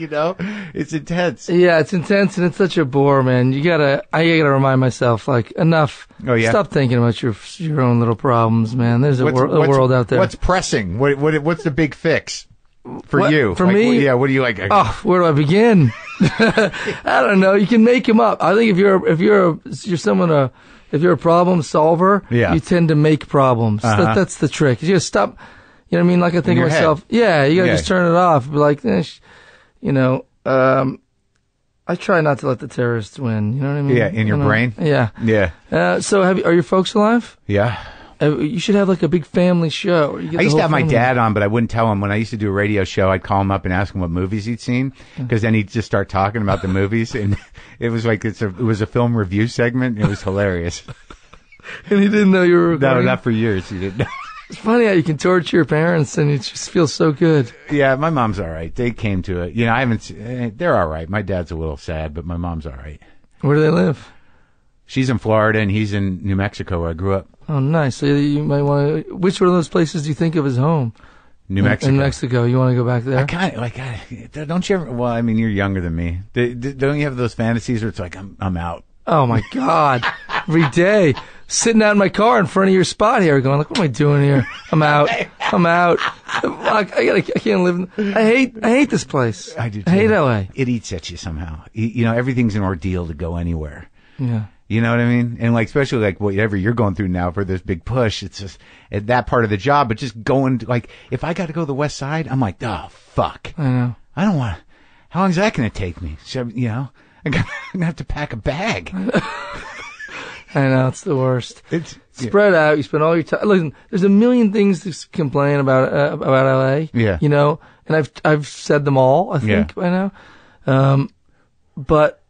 Speaker 1: You know, it's intense.
Speaker 2: Yeah, it's intense and it's such a bore, man. I gotta remind myself, like, enough.
Speaker 1: Oh, yeah?
Speaker 2: Stop thinking about your own little problems, man. There's a world out there.
Speaker 1: What's pressing? What's the big fix for you?
Speaker 2: For me?
Speaker 1: Yeah, what do you like?
Speaker 2: Oh, where do I begin? I don't know. You can make them up. I think if you're a problem solver,
Speaker 1: yeah.
Speaker 2: you tend to make problems.
Speaker 1: Uh-huh.
Speaker 2: That's the trick. You just stop. You know what I mean? Like I think
Speaker 1: In
Speaker 2: of
Speaker 1: your
Speaker 2: myself.
Speaker 1: head.
Speaker 2: Yeah, you gotta just turn it off. Be like, you know, I try not to let the terrorists win. You know what I mean?
Speaker 1: Yeah, in your brain?
Speaker 2: Yeah.
Speaker 1: Yeah.
Speaker 2: So are your folks alive?
Speaker 1: Yeah.
Speaker 2: You should have like a big family show.
Speaker 1: I used to have my dad on, but I wouldn't tell him. When I used to do a radio show, I'd call him up and ask him what movies he'd seen, because then he'd just start talking about the movies, and it was like it was a film review segment. It was hilarious.
Speaker 2: And he didn't know you were recording?
Speaker 1: No, not for years. He didn't know.
Speaker 2: It's funny how you can torture your parents and it just feels so good.
Speaker 1: Yeah, my mom's all right. They came to it. You know, they're all right. My dad's a little sad, but my mom's all right.
Speaker 2: Where do they live?
Speaker 1: She's in Florida and he's in New Mexico, where I grew up.
Speaker 2: Oh, nice. So you might want to. Which one of those places do you think of as home?
Speaker 1: New Mexico.
Speaker 2: In Mexico. You want to go back there?
Speaker 1: I kind of don't you ever? Well, I mean, you're younger than me. Don't you have those fantasies where it's like I'm out?
Speaker 2: Oh my God! Every day, sitting out in my car in front of your spot here, going like, "What am I doing here? I'm out. I'm out. I can't live. I hate this place.
Speaker 1: I do too.
Speaker 2: I hate LA.
Speaker 1: It eats at you somehow. You know, everything's an ordeal to go anywhere.
Speaker 2: Yeah.
Speaker 1: You know what I mean? And like, especially like whatever you're going through now for this big push, it's just that part of the job. But just going like, if I got to go to the West Side, I'm like, oh fuck.
Speaker 2: I know.
Speaker 1: I don't want. How long is that going to take me? You know, I'm gonna have to pack a bag.
Speaker 2: I know, it's the worst.
Speaker 1: It's
Speaker 2: spread out. You spend all your time. Listen, there's a million things to complain about LA.
Speaker 1: Yeah.
Speaker 2: You know, and I've said them all, I think, by now. But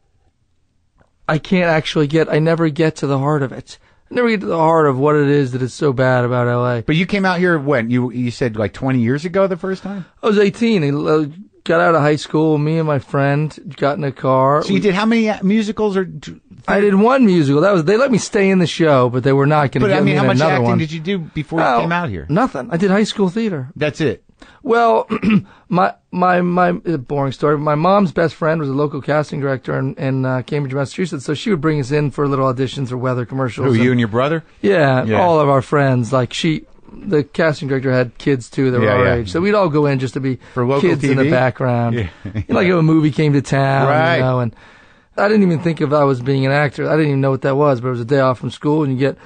Speaker 2: I can't actually I never get to the heart of it. I never get to the heart of what it is that is so bad about LA.
Speaker 1: But you came out here when? You said like 20 years ago the first time?
Speaker 2: I was 18. I got out of high school. Me and my friend got in a car.
Speaker 1: So you did how many musicals or?
Speaker 2: I did one musical. They let me stay in the show, but they were not going to give me another one.
Speaker 1: But I mean, how much acting did you do before you came out here?
Speaker 2: Nothing. I did high school theater.
Speaker 1: That's it.
Speaker 2: Well, my boring story. My mom's best friend was a local casting director in Cambridge, Massachusetts. So she would bring us in for little auditions or weather commercials.
Speaker 1: Who, you and your brother?
Speaker 2: Yeah, all of our friends. Like the casting director had kids too that were our age. So we'd all go in just to be
Speaker 1: for local
Speaker 2: kids
Speaker 1: TV?
Speaker 2: In the background.
Speaker 1: Yeah.
Speaker 2: Like if a movie came to town,
Speaker 1: right.
Speaker 2: You know, and I didn't even think of I was being an actor. I didn't even know what that was, but it was a day off from school and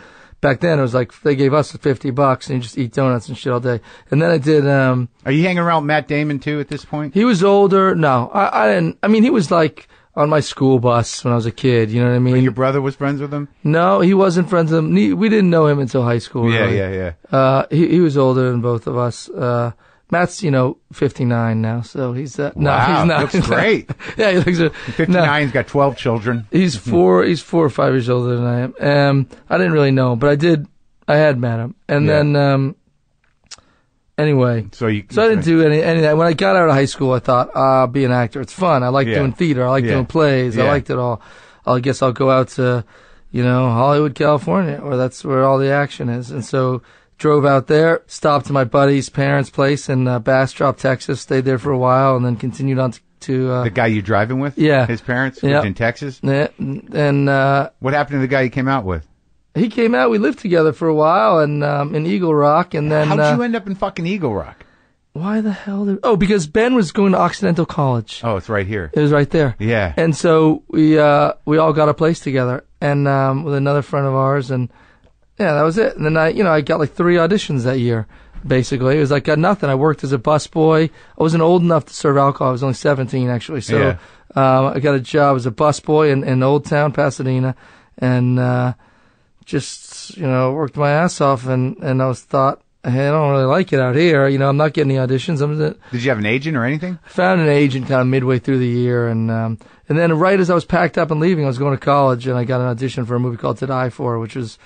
Speaker 2: back then it was like they gave us $50 and you just eat donuts and shit all day. And then I did
Speaker 1: Are you hanging around with Matt Damon too at this point?
Speaker 2: He was older. No, I didn't. I mean, he was like on my school bus when I was a kid. You know what I mean?
Speaker 1: But your brother was friends with him?
Speaker 2: No, he wasn't friends with him. We didn't know him until high school.
Speaker 1: Yeah,
Speaker 2: really.
Speaker 1: yeah.
Speaker 2: He was older than both of us. Matt's 59 now, so he's
Speaker 1: wow,
Speaker 2: he's not.
Speaker 1: Looks great.
Speaker 2: Yeah, he looks
Speaker 1: 59. He's got 12 children.
Speaker 2: He's 4 or 5 years older than I am. I didn't really know him, but I had met him, and then anyway. So I didn't do any of that. When I got out of high school, I thought, I'll be an actor. It's fun. I like doing theater. I like doing plays. I liked it all. I guess I'll go out to, Hollywood, California, or that's where all the action is. And so drove out there, stopped at my buddy's parents' place in Bastrop, Texas, stayed there for a while, and then continued on to
Speaker 1: the guy you driving with?
Speaker 2: Yeah.
Speaker 1: His parents lived in Texas?
Speaker 2: Yeah. And
Speaker 1: what happened to the guy you came out with?
Speaker 2: He came out. We lived together for a while in Eagle Rock, and then
Speaker 1: how'd you end up in fucking Eagle Rock?
Speaker 2: Why the hell? Because Ben was going to Occidental College.
Speaker 1: Oh, it's right here.
Speaker 2: It was right there.
Speaker 1: Yeah.
Speaker 2: And so we all got a place together, and with another friend of ours, and that was it. And then I got like 3 auditions that year. Basically, it was like got nothing. I worked as a busboy. I wasn't old enough to serve alcohol. I was only 17 actually. So I got a job as a busboy in Old Town Pasadena, and just worked my ass off, and I thought, hey, I don't really like it out here. I'm not getting any auditions.
Speaker 1: Did you have an agent or anything?
Speaker 2: I found an agent kind of midway through the year, and then right as I was packed up and leaving, I was going to college, and I got an audition for a movie called To Die For, which was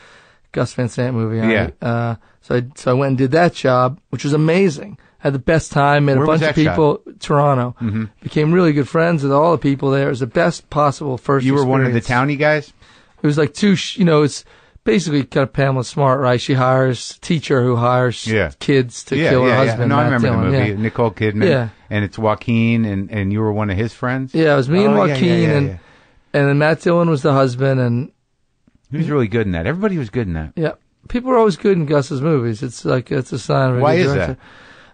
Speaker 2: Gus Van Sant movie.
Speaker 1: Yeah.
Speaker 2: So I went and did that job, which was amazing. I had the best time. Met a bunch of people. Shot? Toronto. Mm-hmm. Became really good friends with all the people there. It was the best possible first.
Speaker 1: You were
Speaker 2: experience.
Speaker 1: one of the townie guys.
Speaker 2: It was like it's basically kind of Pamela Smart, right? She hires a teacher who hires kids to kill her husband.
Speaker 1: No, I
Speaker 2: Matt
Speaker 1: remember
Speaker 2: Dillon.
Speaker 1: the movie. Nicole Kidman.
Speaker 2: Yeah.
Speaker 1: And it's Joaquin, and you were one of his friends?
Speaker 2: Yeah, it was me and Joaquin, and then Matt Dillon was the husband, and
Speaker 1: he was really good in that. Everybody was good in that.
Speaker 2: Yeah. People are always good in Gus's movies. It's like, it's a sign of a
Speaker 1: Why
Speaker 2: good
Speaker 1: is
Speaker 2: director.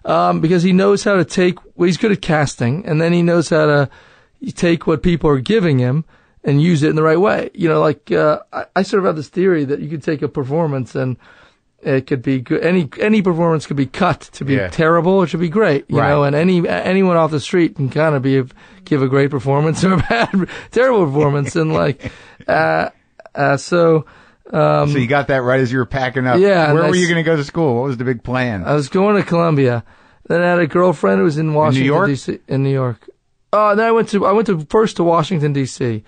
Speaker 1: that?
Speaker 2: Because he knows how to take, well, he's good at casting, and then he knows how to take what people are giving him and use it in the right way. You know, like, I sort of have this theory that you could take a performance and it could be good. Any performance could be cut to be terrible. It should be great, you know, and anyone off the street can kind of give a great performance or a bad, terrible performance. And like, so you got that right as you were packing up. Yeah.
Speaker 1: Where were you going to go to school? What was the big plan?
Speaker 2: I was going to Columbia. Then I had a girlfriend who was in Washington, D.C. In New York. Then I went first to Washington, D.C.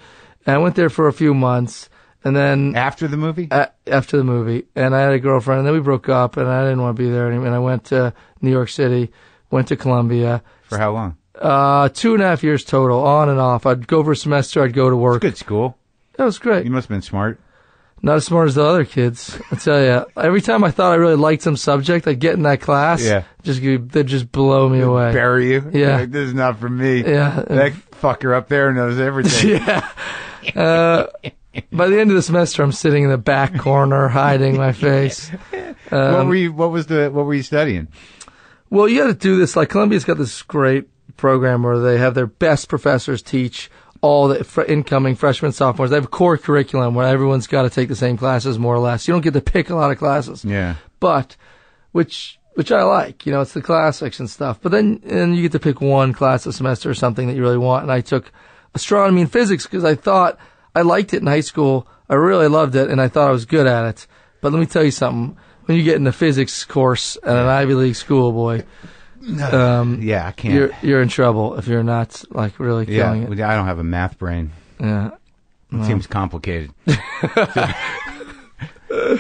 Speaker 2: And I went there for a few months. And then
Speaker 1: after the movie?
Speaker 2: After the movie. And I had a girlfriend, and then we broke up, and I didn't want to be there anymore. And I went to New York City, went to Columbia.
Speaker 1: For how long?
Speaker 2: 2.5 years total, on and off. I'd go for a semester, I'd go to work.
Speaker 1: It's a good school.
Speaker 2: That was great.
Speaker 1: You must have been smart.
Speaker 2: Not as smart as the other kids, I tell you. Every time I thought I really liked some subject, I'd get in that class.
Speaker 1: Yeah.
Speaker 2: They'd just blow me away.
Speaker 1: Bury you.
Speaker 2: Yeah.
Speaker 1: Like, this is not for me.
Speaker 2: Yeah.
Speaker 1: That fucker up there knows everything.
Speaker 2: Yeah. By the end of the semester, I'm sitting in the back corner, hiding my face.
Speaker 1: What were you studying?
Speaker 2: Well, you got to do this. Like, Columbia's got this great program where they have their best professors teach all the incoming freshmen, sophomores. They have a core curriculum where everyone's got to take the same classes, more or less. You don't get to pick a lot of classes.
Speaker 1: Yeah.
Speaker 2: But, which I like. You know, it's the classics and stuff. But then you get to pick one class a semester or something that you really want. And I took astronomy and physics because I thought I liked it in high school. I really loved it, and I thought I was good at it. But let me tell you something. When you get in the physics course at an Ivy League school, boy,
Speaker 1: I can't.
Speaker 2: You're in trouble if you're not like really killing it.
Speaker 1: I don't have a math brain.
Speaker 2: Yeah,
Speaker 1: it seems complicated. All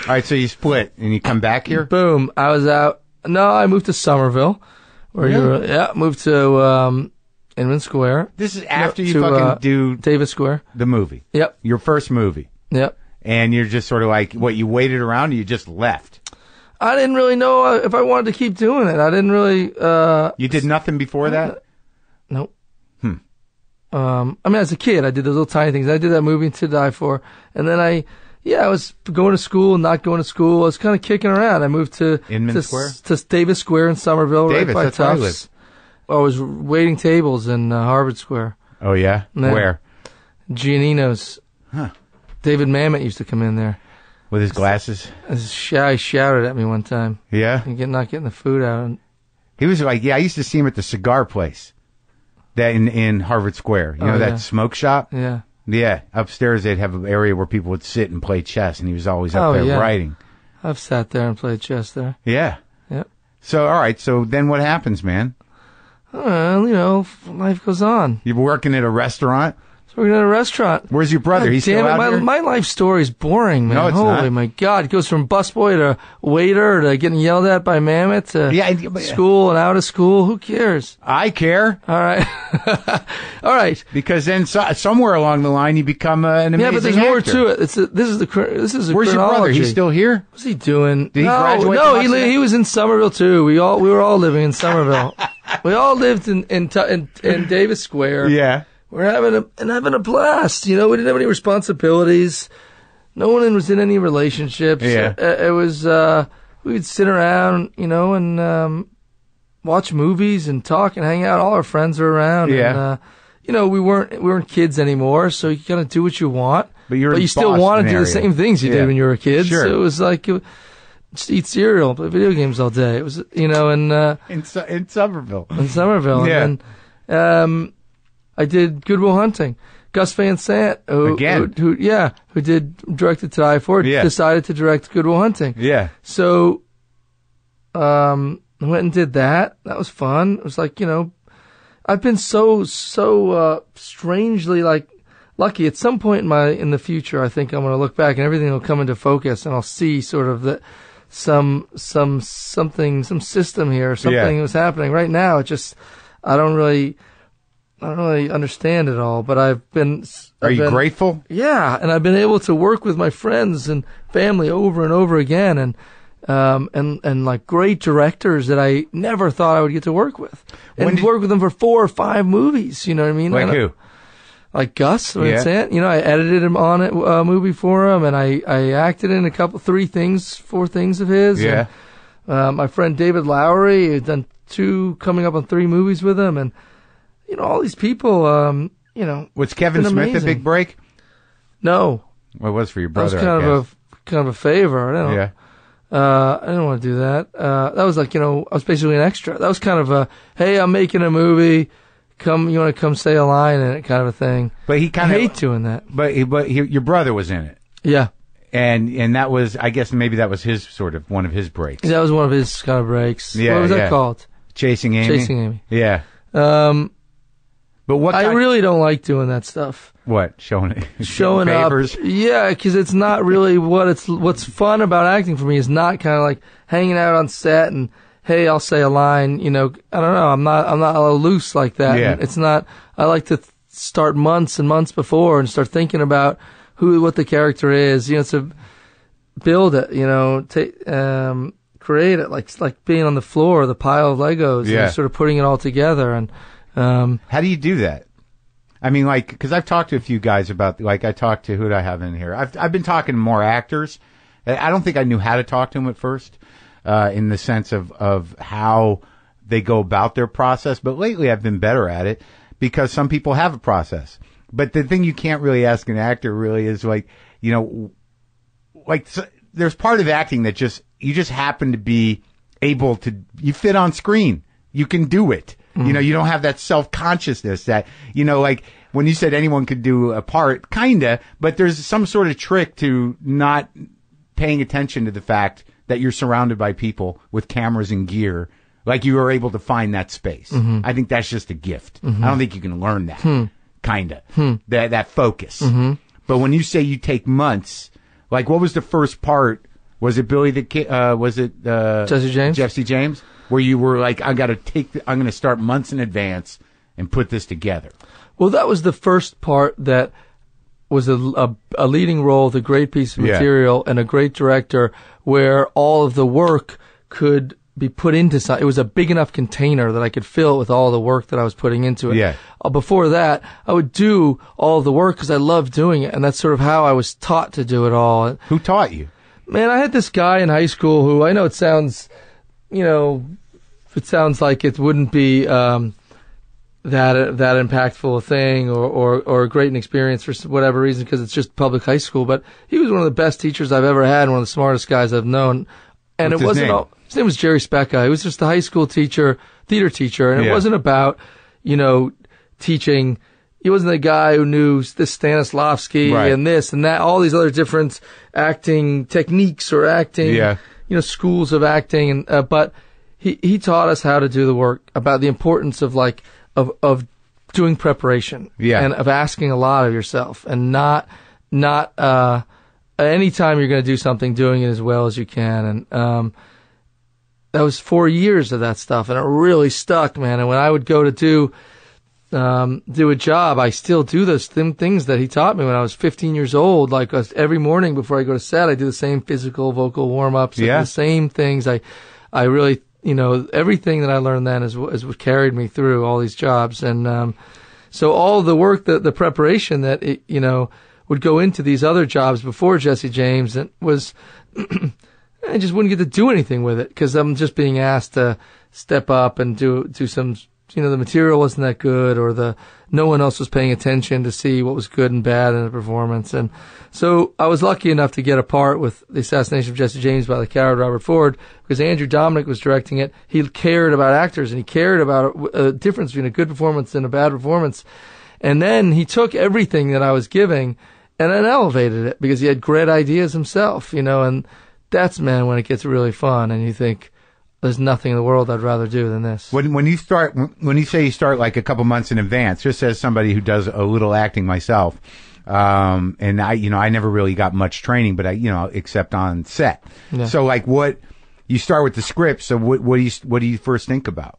Speaker 1: right, so you split and you come back here.
Speaker 2: Boom! I was out. No, I moved to Somerville. Moved to Inman Square.
Speaker 1: This is after you fucking do
Speaker 2: Davis Square,
Speaker 1: the movie.
Speaker 2: Yep,
Speaker 1: your first movie.
Speaker 2: Yep,
Speaker 1: and you're just sort of like, what? You waited around, or you just left?
Speaker 2: I didn't really know if I wanted to keep doing it. I didn't really.
Speaker 1: You did nothing before that?
Speaker 2: Nope. I mean, as a kid, I did those little tiny things. I did that movie To Die For, and then I was going to school, not going to school. I was kind of kicking around. I moved to
Speaker 1: Inman Square,
Speaker 2: to Davis Square in Somerville, right by
Speaker 1: that's
Speaker 2: Tufts.
Speaker 1: Where I live.
Speaker 2: I was waiting tables in Harvard Square.
Speaker 1: Oh yeah, where?
Speaker 2: Giannino's.
Speaker 1: Huh.
Speaker 2: David Mamet used to come in there.
Speaker 1: With his glasses?
Speaker 2: He shouted at me one time.
Speaker 1: Yeah?
Speaker 2: Not getting the food out.
Speaker 1: He was like, I used to see him at the cigar place that in Harvard Square. You know that smoke shop?
Speaker 2: Yeah.
Speaker 1: Yeah. Upstairs they'd have an area where people would sit and play chess, and he was always up there writing.
Speaker 2: I've sat there and played chess there.
Speaker 1: Yeah.
Speaker 2: Yep.
Speaker 1: So, all right. So then what happens, man?
Speaker 2: Well, life goes on.
Speaker 1: You're working at a restaurant?
Speaker 2: Working at a restaurant.
Speaker 1: Where's your brother? He's still out here?
Speaker 2: My life story is boring, man.
Speaker 1: No, it's
Speaker 2: Holy
Speaker 1: not.
Speaker 2: my God. It goes from busboy to waiter to getting yelled at by Mamet to school and out of school. Who cares?
Speaker 1: I care.
Speaker 2: All right. All right.
Speaker 1: Because then somewhere along the line you become an amazing
Speaker 2: but there's
Speaker 1: actor.
Speaker 2: more to it. This is a
Speaker 1: Where's your brother? He's still here?
Speaker 2: What's he doing?
Speaker 1: Did he graduate?
Speaker 2: No, he was in Somerville too. We were all living in Somerville. We all lived in Davis Square.
Speaker 1: Yeah.
Speaker 2: We're having a blast. You know, we didn't have any responsibilities. No one was in any relationships.
Speaker 1: Yeah.
Speaker 2: It was, we'd sit around, you know, and, watch movies and talk and hang out. All our friends were around.
Speaker 1: Yeah.
Speaker 2: And, you know, we weren't kids anymore, so you kind of do what you want.
Speaker 1: But
Speaker 2: you still want to do the same things you did when you were a kid.
Speaker 1: Sure.
Speaker 2: So it was like, just eat cereal, play video games all day. It was, you know, and,
Speaker 1: in Somerville.
Speaker 2: In Somerville.
Speaker 1: Yeah.
Speaker 2: And then, I did Good Will Hunting. Gus Van Sant, who directed To Die For, decided to direct Good Will Hunting.
Speaker 1: Yeah.
Speaker 2: So, I went and did that. That was fun. It was like, you know, I've been so strangely like lucky. At some point in the future, I think I'm going to look back and everything will come into focus, and I'll see sort of some system here, something was happening. Right now, I don't really. really understand it all, but I've been.
Speaker 1: Are you grateful?
Speaker 2: Yeah, and I've been able to work with my friends and family over and over again, and like great directors that I never thought I would get to work with, and work with them for 4 or 5 movies. You know what I mean?
Speaker 1: Like who?
Speaker 2: Like Gus Van Sant. You know, I edited him on a movie for him, and I acted in 4 things of his.
Speaker 1: Yeah.
Speaker 2: And, my friend David Lowery, I've done 2, coming up on 3 movies with him, and you know, all these people. You know,
Speaker 1: was Kevin Smith a big break?
Speaker 2: No.
Speaker 1: Well, it was for your brother.
Speaker 2: That was kind of a favor. I didn't want to do that. That was like, you know, I was basically an extra. That was kind of a, hey, I'm making a movie. You want to come say a line in it, kind of a thing.
Speaker 1: But I
Speaker 2: hate doing that.
Speaker 1: But your brother was in it.
Speaker 2: Yeah.
Speaker 1: And that was, I guess maybe that was one of his breaks.
Speaker 2: That was one of his kind of breaks.
Speaker 1: Yeah.
Speaker 2: What was that called?
Speaker 1: Chasing Amy.
Speaker 2: Chasing Amy.
Speaker 1: Yeah. But what?
Speaker 2: I really don't like doing that stuff.
Speaker 1: What? Showing
Speaker 2: favors? Up. Yeah, because it's not really what's fun about acting for me is not kind of like hanging out on set and, hey, I'll say a line. You know, I don't know. I'm not loose like that.
Speaker 1: Yeah.
Speaker 2: And it's not. I like to start months and months before and start thinking about what the character is. You know, to build it. You know, create it like being on the floor, the pile of Legos.
Speaker 1: Yeah.
Speaker 2: And sort of putting it all together. And
Speaker 1: how do you do that? I mean, like, because I've talked to a few guys about, like, I talked to, who did I have in here? I've been talking to more actors. I don't think I knew how to talk to them at first, in the sense of how they go about their process. But lately I've been better at it because some people have a process. But the thing you can't really ask an actor really is, like, you know, like, there's part of acting that you just happen to be able to, you fit on screen. You can do it. You know, you don't have that self-consciousness that, you know, like when you said anyone could do a part, kinda, but there's some sort of trick to not paying attention to the fact that you're surrounded by people with cameras and gear. Like you are able to find that space. Mm-hmm. I think that's just a gift. Mm-hmm. I don't think you can learn that. Kinda. That focus. Mm-hmm. But when you say you take months, like what was the first part? Was it Billy the Kid? Was it
Speaker 2: Jesse James?
Speaker 1: Jesse James? Where you were like, I'm going to start months in advance and put this together.
Speaker 2: Well, that was the first part that was a leading role with a great piece of material and a great director where all of the work could be put into something. It was a big enough container that I could fill it with all the work that I was putting into it.
Speaker 1: Yeah.
Speaker 2: Before that, I would do all of the work because I loved doing it, and that's sort of how I was taught to do it all.
Speaker 1: Who taught you?
Speaker 2: Man, I had this guy in high school who, I know it sounds, you know, it sounds like it wouldn't be that impactful a thing or a great experience for whatever reason because it's just public high school. But he was one of the best teachers I've ever had, one of the smartest guys I've known. And
Speaker 1: What's
Speaker 2: it wasn't
Speaker 1: his name?
Speaker 2: His name was Jerry Specca. He was just a high school teacher, theater teacher, and it wasn't about, you know, teaching. He wasn't the guy who knew this Stanislavski and this and that, all these other different acting techniques or acting, you know, schools of acting. And but he taught us how to do the work, about the importance of of doing preparation and of asking a lot of yourself and not any time you're going to do something, doing it as well as you can. And that was 4 years of that stuff, and it really stuck, man. And when I would go to do a job, I still do those things that he taught me when I was 15 years old. Like every morning before I go to set, I do the same physical, vocal warm-ups, the same things. I really, you know, everything that I learned then is what carried me through all these jobs. And so all the work, the preparation that you know would go into these other jobs before Jesse James, and was I just wouldn't get to do anything with it because I'm just being asked to step up and do some. You know, the material wasn't that good, or no one else was paying attention to see what was good and bad in the performance. And so I was lucky enough to get a part with The Assassination of Jesse James by the coward Robert Ford, because Andrew Dominic was directing it. He cared about actors, and he cared about a difference between a good performance and a bad performance. And then he took everything that I was giving and then elevated it, because he had great ideas himself, you know, and that's, man, when it gets really fun and you think, there's nothing in the world I'd rather do than this.
Speaker 1: When you say you start like a couple months in advance, just as somebody who does a little acting myself, and I never really got much training, but except on set. Yeah. So like you start with the script. So what do you first think about?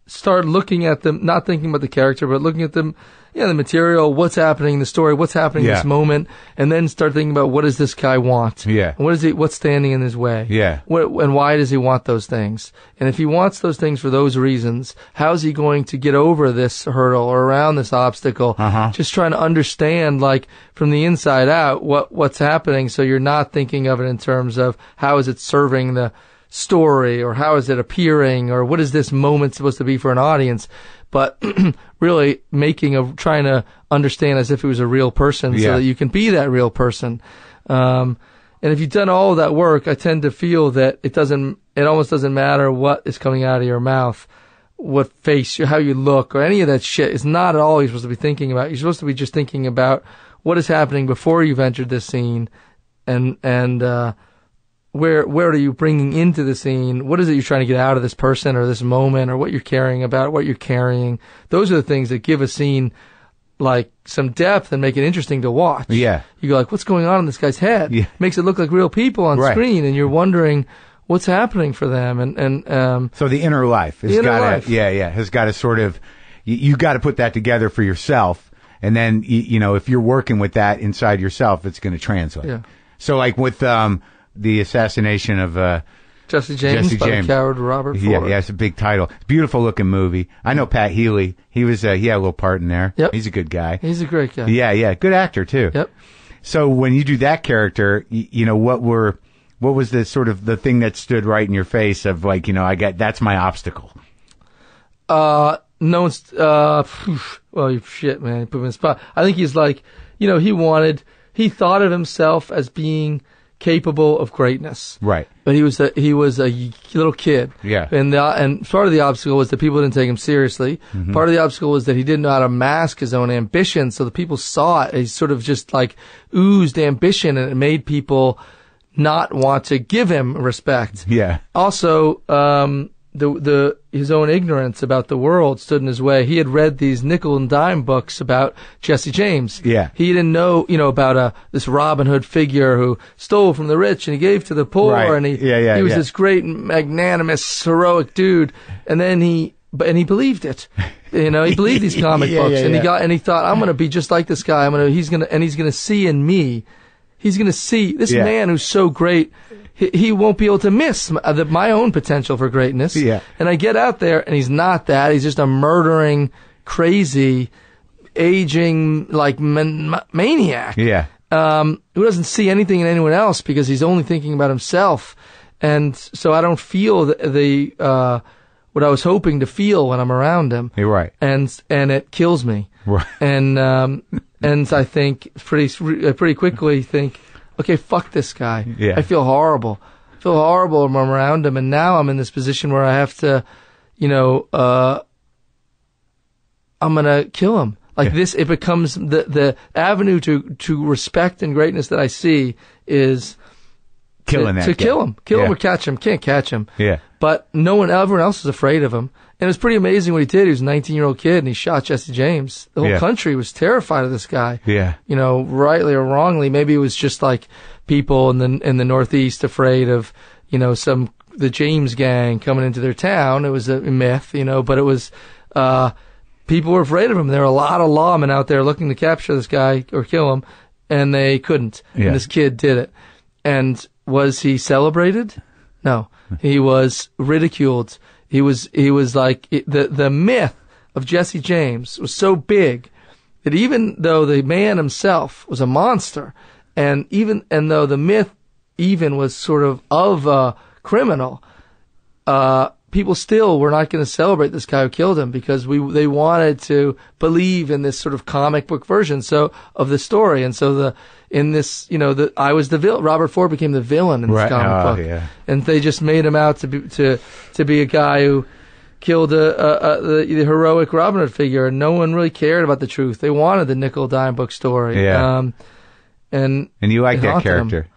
Speaker 2: start looking at them, not thinking about the character, but looking at them, the material, what's happening in the story, what's happening in this moment, and then start thinking about what does this guy want?
Speaker 1: Yeah.
Speaker 2: And what's standing in his way?
Speaker 1: Yeah.
Speaker 2: And why does he want those things? And if he wants those things for those reasons, how's he going to get over this hurdle or around this obstacle? Just trying to understand, like, from the inside out, what's happening, so you're not thinking of it in terms of how is it serving the story, or how is it appearing, or what is this moment supposed to be for an audience, but really trying to understand as if he was a real person, so that you can be that real person. And if you've done all of that work, I tend to feel that it almost doesn't matter what is coming out of your mouth, what face, how you look, or any of that shit is not at all you're supposed to be thinking about. You're supposed to be just thinking about what is happening before you've entered this scene, and where are you bringing into the scene? What is it you're trying to get out of this person or this moment, or what you're caring about, what you're carrying? Those are the things that give a scene like some depth and make it interesting to watch. Yeah. You go like, what's going on in this guy's head? Yeah. Makes it look like real people on screen, and you're wondering what's happening for them. And
Speaker 1: so the inner life has got to sort of, you got to put that together for yourself. And then, if you're working with that inside yourself, it's going to translate. Yeah. So like with, the assassination of
Speaker 2: Jesse James by the coward Robert Ford.
Speaker 1: Yeah, it's a big title. Beautiful looking movie. I know Pat Healy. He had a little part in there.
Speaker 2: Yep.
Speaker 1: He's a good guy.
Speaker 2: He's a great guy.
Speaker 1: Yeah, good actor too.
Speaker 2: Yep.
Speaker 1: So when you do that character, what was the sort of the thing that stood right in your face of like, that's my obstacle?
Speaker 2: Well, shit, man, you put me in the spot. I think he's like, he thought of himself as being capable of greatness.
Speaker 1: Right.
Speaker 2: But he was a little kid. Yeah. And part of the obstacle was that people didn't take him seriously. Mm-hmm. Part of the obstacle was that he didn't know how to mask his own ambition, so the people saw it. He sort of just like oozed ambition, and it made people not want to give him respect. Yeah. Also, his own ignorance about the world stood in his way. He had read these nickel and dime books about Jesse James. Yeah. He didn't know, about this Robin Hood figure who stole from the rich and he gave to the poor, right. And he was this great, magnanimous, heroic dude. And then he believed it. He believed these comic books, and he thought, I'm going to be just like this guy. He's going to see in me. He's going to see this man who's so great. He won't be able to miss my own potential for greatness. Yeah. And I get out there, and he's not that. He's just a murdering, crazy, aging, like, maniac. Yeah. Who doesn't see anything in anyone else because he's only thinking about himself. And so I don't feel what I was hoping to feel when I'm around him. You're right. And it kills me. Right. And I think pretty quickly think, okay, fuck this guy. Yeah. I feel horrible. When I'm around him, and now I'm in this position where I have to, I'm gonna kill him. Like this, it becomes the avenue to respect and greatness that I see is
Speaker 1: killing
Speaker 2: to kill him or catch him. Can't catch him. Yeah. But everyone else is afraid of him. And it was pretty amazing what he did. He was a 19-year-old kid, and he shot Jesse James. The whole country was terrified of this guy. Yeah. Rightly or wrongly. Maybe it was just like people in the Northeast afraid of, the James gang coming into their town. It was a myth, but it was, people were afraid of him. There were a lot of lawmen out there looking to capture this guy or kill him, and they couldn't. Yeah. And this kid did it. And was he celebrated? No. He was ridiculed. He was like, the myth of Jesse James was so big that even though the man himself was a monster, and though the myth even was sort of a criminal, people still were not going to celebrate this guy who killed him because they wanted to believe in this sort of comic book version of the story. And so I was the villain. Robert Ford became the villain in this comic book. Yeah. And they just made him out to be a guy who killed the heroic Robin Hood figure, and no one really cared about the truth. They wanted the nickel dime book story. Yeah. And you like that character?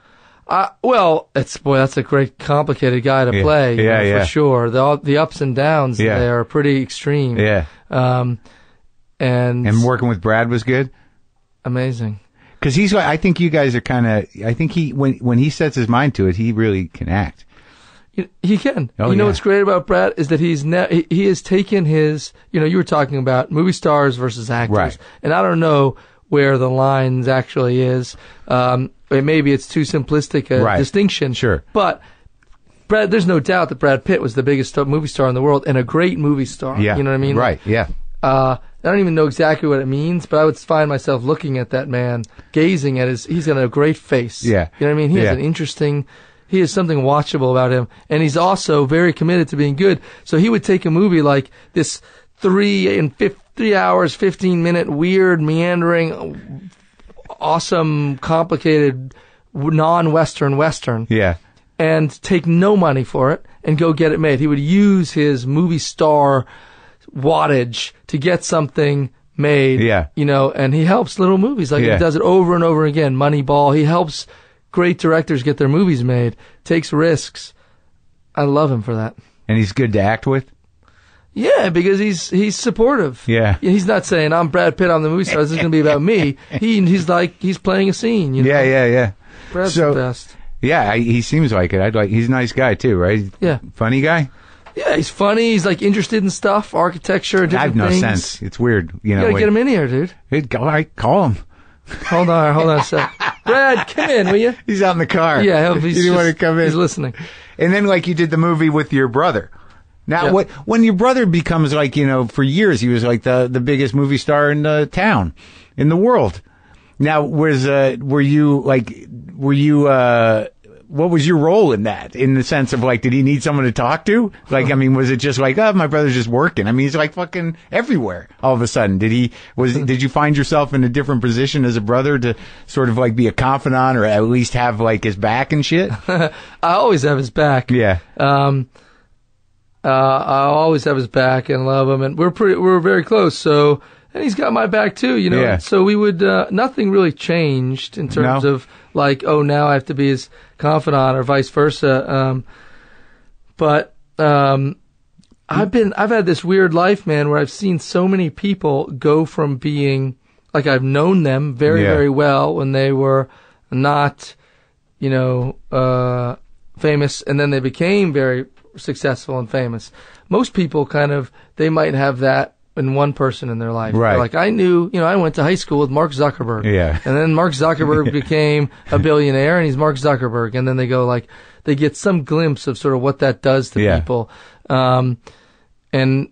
Speaker 2: That's a great complicated guy to play. For sure. The ups and downs there are pretty extreme. Yeah. And working with Brad was good. Amazing. Because I think you guys are kind of. I think when he sets his mind to it, he really can act. He can.
Speaker 1: Oh,
Speaker 2: you know
Speaker 1: yeah.
Speaker 2: what's great about Brad is that he has taken his, you were talking about movie stars versus actors.
Speaker 1: Right.
Speaker 2: And I don't know where the lines actually is. Maybe it's too simplistic a distinction.
Speaker 1: Sure.
Speaker 2: But there's no doubt that Brad Pitt was the biggest movie star in the world and a great movie star.
Speaker 1: Yeah.
Speaker 2: You know what I mean?
Speaker 1: Right, yeah.
Speaker 2: I don't even know exactly what it means, but I would find myself looking at that man, gazing at he's got a great face.
Speaker 1: Yeah.
Speaker 2: You know what I mean? He has something watchable about him, and he's also very committed to being good. So he would take a movie like this 3 hours, 15-minute, weird, meandering, awesome, complicated, non-Western Western.
Speaker 1: Yeah.
Speaker 2: And take no money for it and go get it made. He would use his movie star wattage to get something made.
Speaker 1: Yeah.
Speaker 2: And he helps little movies. He does it over and over again. Moneyball. He helps great directors get their movies made. Takes risks. I love him for that.
Speaker 1: And he's good to act with?
Speaker 2: Yeah, because he's supportive.
Speaker 1: Yeah.
Speaker 2: He's not saying, I'm Brad Pitt, I'm the movie star, this is going to be about me. He's playing a scene.
Speaker 1: Yeah.
Speaker 2: Brad's the best.
Speaker 1: Yeah, he seems like it. He's a nice guy too, right?
Speaker 2: Yeah.
Speaker 1: Funny guy?
Speaker 2: Yeah, he's funny. He's interested in stuff, architecture, different things.
Speaker 1: I have no sense. It's weird.
Speaker 2: You gotta get him in here, dude.
Speaker 1: All right, call him.
Speaker 2: Hold on a sec. Brad, come in, will you?
Speaker 1: He's out in the car.
Speaker 2: Yeah,
Speaker 1: he didn't want to come in.
Speaker 2: He's listening.
Speaker 1: And then, you did the movie with your brother. Now, when your brother becomes for years, he was the biggest movie star in the town, in the world. Now, were you what was your role in that? In the sense of did he need someone to talk to? Was it just my brother's just working? He's fucking everywhere all of a sudden. Did you find yourself in a different position as a brother to sort of be a confidant or at least have his back and shit?
Speaker 2: I always have his back.
Speaker 1: Yeah.
Speaker 2: I always have his back and love him, and we're very close. So, and he's got my back too,
Speaker 1: Yeah.
Speaker 2: So we would nothing really changed in terms of now I have to be his confidant or vice versa. But I've had this weird life, man, where I've seen so many people go from being I've known them very, very well when they were not, famous, and then they became very successful and famous. Most people they might have that in one person in their life.
Speaker 1: Right.
Speaker 2: I went to high school with Mark Zuckerberg.
Speaker 1: Yeah.
Speaker 2: And then Mark Zuckerberg became a billionaire, and he's Mark Zuckerberg. And then they go they get some glimpse of sort of what that does to people. And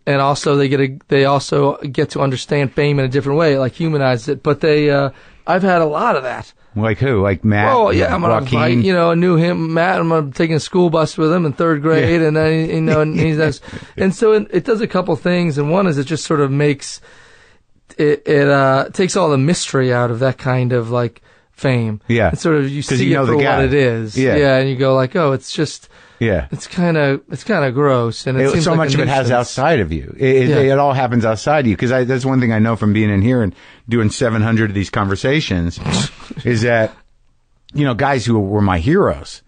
Speaker 2: also they also get to understand fame in a different way, humanize it. But I've had a lot of that.
Speaker 1: Like who? Like Matt?
Speaker 2: Oh, yeah. I'm on
Speaker 1: Joaquin?
Speaker 2: I knew him, Matt. I'm taking a school bus with him in third grade. And then, and he's nice. And so it does a couple things. And one is it just sort of makes it takes all the mystery out of that kind of fame.
Speaker 1: Yeah.
Speaker 2: And sort of you see it for what it is.
Speaker 1: Yeah.
Speaker 2: Yeah. And you go oh, it's just.
Speaker 1: Yeah,
Speaker 2: it's kind of gross, and it seems
Speaker 1: so much of it has outside of you. It all happens outside of you. Because that's one thing I know from being in here and doing 700 of these conversations, is that guys who were my heroes.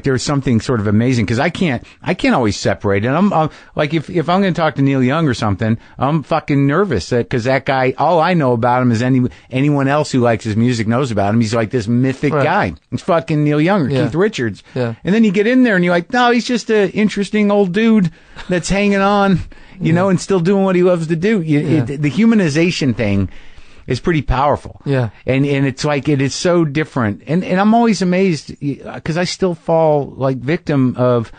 Speaker 1: There's something sort of amazing because I can't always separate it. I'm if I'm going to talk to Neil Young or something, I'm fucking nervous because that guy, all I know about him is anyone else who likes his music knows about him. He's this mythic guy. It's fucking Neil Young or Keith Richards.
Speaker 2: Yeah.
Speaker 1: And then you get in there and you're no, he's just an interesting old dude that's hanging on, and still doing what he loves to do. The humanization thing is pretty powerful.
Speaker 2: Yeah.
Speaker 1: And it's it is so different. And I'm always amazed because I still fall victim of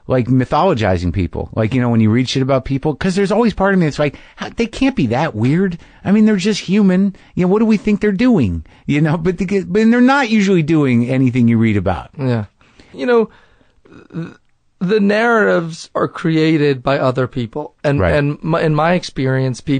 Speaker 1: mythologizing people. When you read shit about people, because there's always part of me that's they can't be that weird. They're just human. What do we think they're doing? But they're not usually doing anything you read about.
Speaker 2: Yeah. The narratives are created by other people. And in my experience, the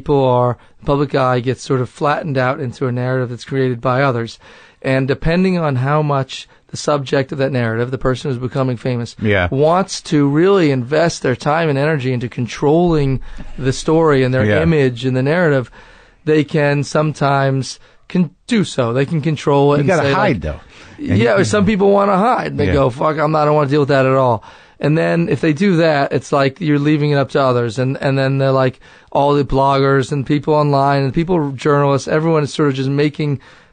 Speaker 2: public eye gets sort of flattened out into a narrative that's created by others. And depending on how much the subject of that narrative, the person who's becoming famous, wants to really invest their time and energy into controlling the story and their image and the narrative, they can sometimes do so. They can control it.
Speaker 1: You gotta hide, though.
Speaker 2: Yeah, some people want to hide. They go, fuck, I don't want to deal with that at all. And then if they do that, it's you're leaving it up to others. And then they're all the bloggers and people online and journalists, everyone is sort of just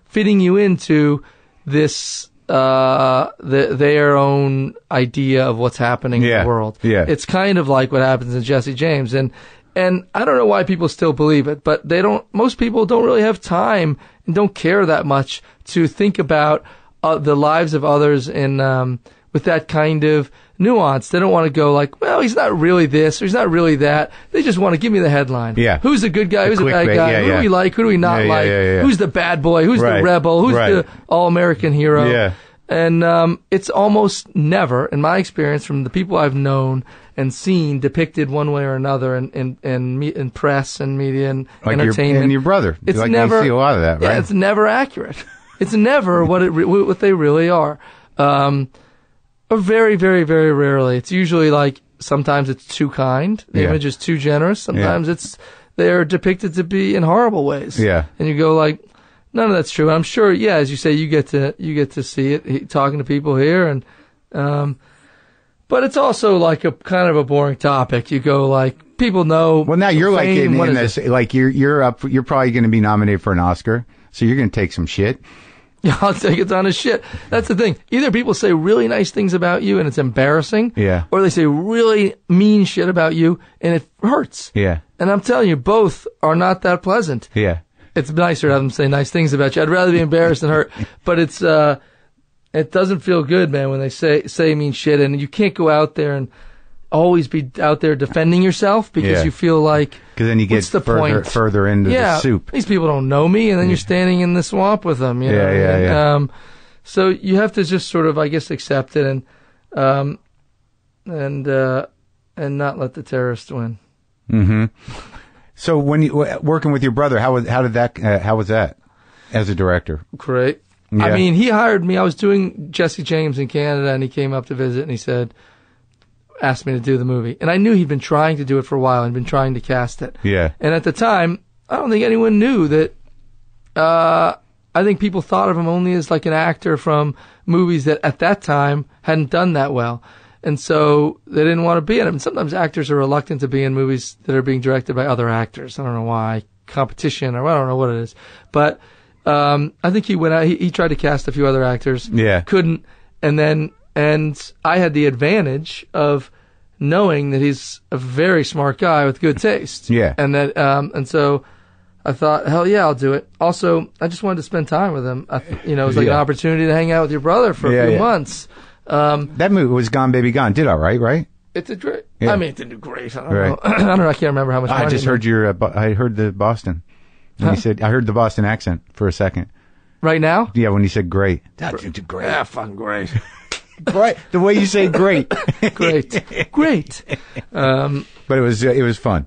Speaker 2: fitting you into this their own idea of what's happening in the world.
Speaker 1: Yeah.
Speaker 2: It's kind of like what happens in Jesse James. And I don't know why people still believe it, but most people don't really have time and don't care that much to think about the lives of others with that kind of nuance. They don't want to go like, well, he's not really this or he's not really that. They just want to give me the headline.
Speaker 1: Yeah.
Speaker 2: Who's the good guy? Who's the bad guy? Who do we like? Who do we not like? Who's the bad boy? Who's the rebel? Who's the all-American hero?
Speaker 1: Yeah.
Speaker 2: And it's almost never, in my experience, from the people I've known and seen depicted one way or another in press and media and
Speaker 1: like
Speaker 2: entertainment.
Speaker 1: And your brother.
Speaker 2: It's
Speaker 1: like
Speaker 2: never,
Speaker 1: you see a lot of that, right?
Speaker 2: Yeah, it's never accurate. It's never what they really are. Or very, very, very rarely. It's usually like sometimes it's too kind. The image is too generous. Sometimes they're depicted to be in horrible ways.
Speaker 1: Yeah.
Speaker 2: And you go like, none of that's true. I'm sure, as you say, you get to see it talking to people here, and but it's also like a kind of a boring topic. You go like, people know. Well,
Speaker 1: now you're like
Speaker 2: fame,
Speaker 1: in this, like you're probably going to be nominated for an Oscar, so you're going to take some shit.
Speaker 2: Yeah, I'll take a ton of shit. That's the thing. Either people say really nice things about you and it's embarrassing, or they say really mean shit about you and it hurts.
Speaker 1: Yeah.
Speaker 2: And I'm telling you, both are not that pleasant.
Speaker 1: Yeah.
Speaker 2: It's nicer to have them say nice things about you. I'd rather be embarrassed than hurt. But it doesn't feel good, man, when they say mean shit, and you can't go out there and always be out there defending yourself because you feel like,
Speaker 1: because then you get further into the soup.
Speaker 2: These people don't know me, and then you're standing in the swamp with them. You know? So you have to just sort of, I guess, accept it and not let the terrorists win.
Speaker 1: Mm-hmm. So when you working with your brother, how was that as a director?
Speaker 2: Great. Yeah. I mean, he hired me. I was doing Jesse James in Canada, and he came up to visit, and he asked me to do the movie. And I knew he'd been trying to do it for a while and been trying to cast it.
Speaker 1: Yeah.
Speaker 2: And at the time, I don't think anyone knew that. I think people thought of him only as like an actor from movies that at that time hadn't done that well. And so they didn't want to be in them. And sometimes actors are reluctant to be in movies that are being directed by other actors. I don't know why. Competition, or I don't know what it is. But I think he went out. He tried to cast a few other actors.
Speaker 1: Yeah.
Speaker 2: Couldn't. And I had the advantage of knowing that he's a very smart guy with good taste.
Speaker 1: Yeah.
Speaker 2: And that and so I thought, hell yeah, I'll do it. Also, I just wanted to spend time with him. It was like an opportunity to hang out with your brother for a few months.
Speaker 1: That movie was Gone Baby Gone. Did all right, right?
Speaker 2: It did great. Yeah. I mean, it didn't do great. I don't know. I don't know. I can't remember how much.
Speaker 1: I just heard I heard the Boston. When you said, I heard the Boston accent for a second.
Speaker 2: Right now?
Speaker 1: Yeah, when you said great. That did great.
Speaker 2: Yeah, fucking great.
Speaker 1: Great. The way you say great.
Speaker 2: Great.
Speaker 1: But it was fun.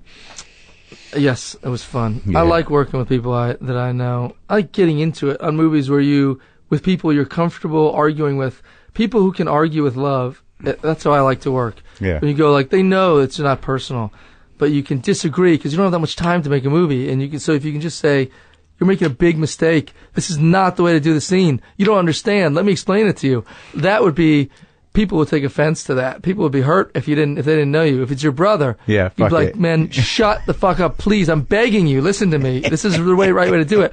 Speaker 2: Yes, it was fun. Yeah. I like working with people that I know. I like getting into it on movies with people you're comfortable arguing with, people who can argue with love. That's how I like to work.
Speaker 1: Yeah.
Speaker 2: When you go like, they know it's not personal, but you can disagree because you don't have that much time to make a movie. And so if you can just say, you're making a big mistake. This is not the way to do the scene. You don't understand. Let me explain it to you. That would be, people would take offense to that. People would be hurt if they didn't know you. If it's your brother, you'd be like, man, shut the fuck up, please. I'm begging you. Listen to me. This is the right way to do it.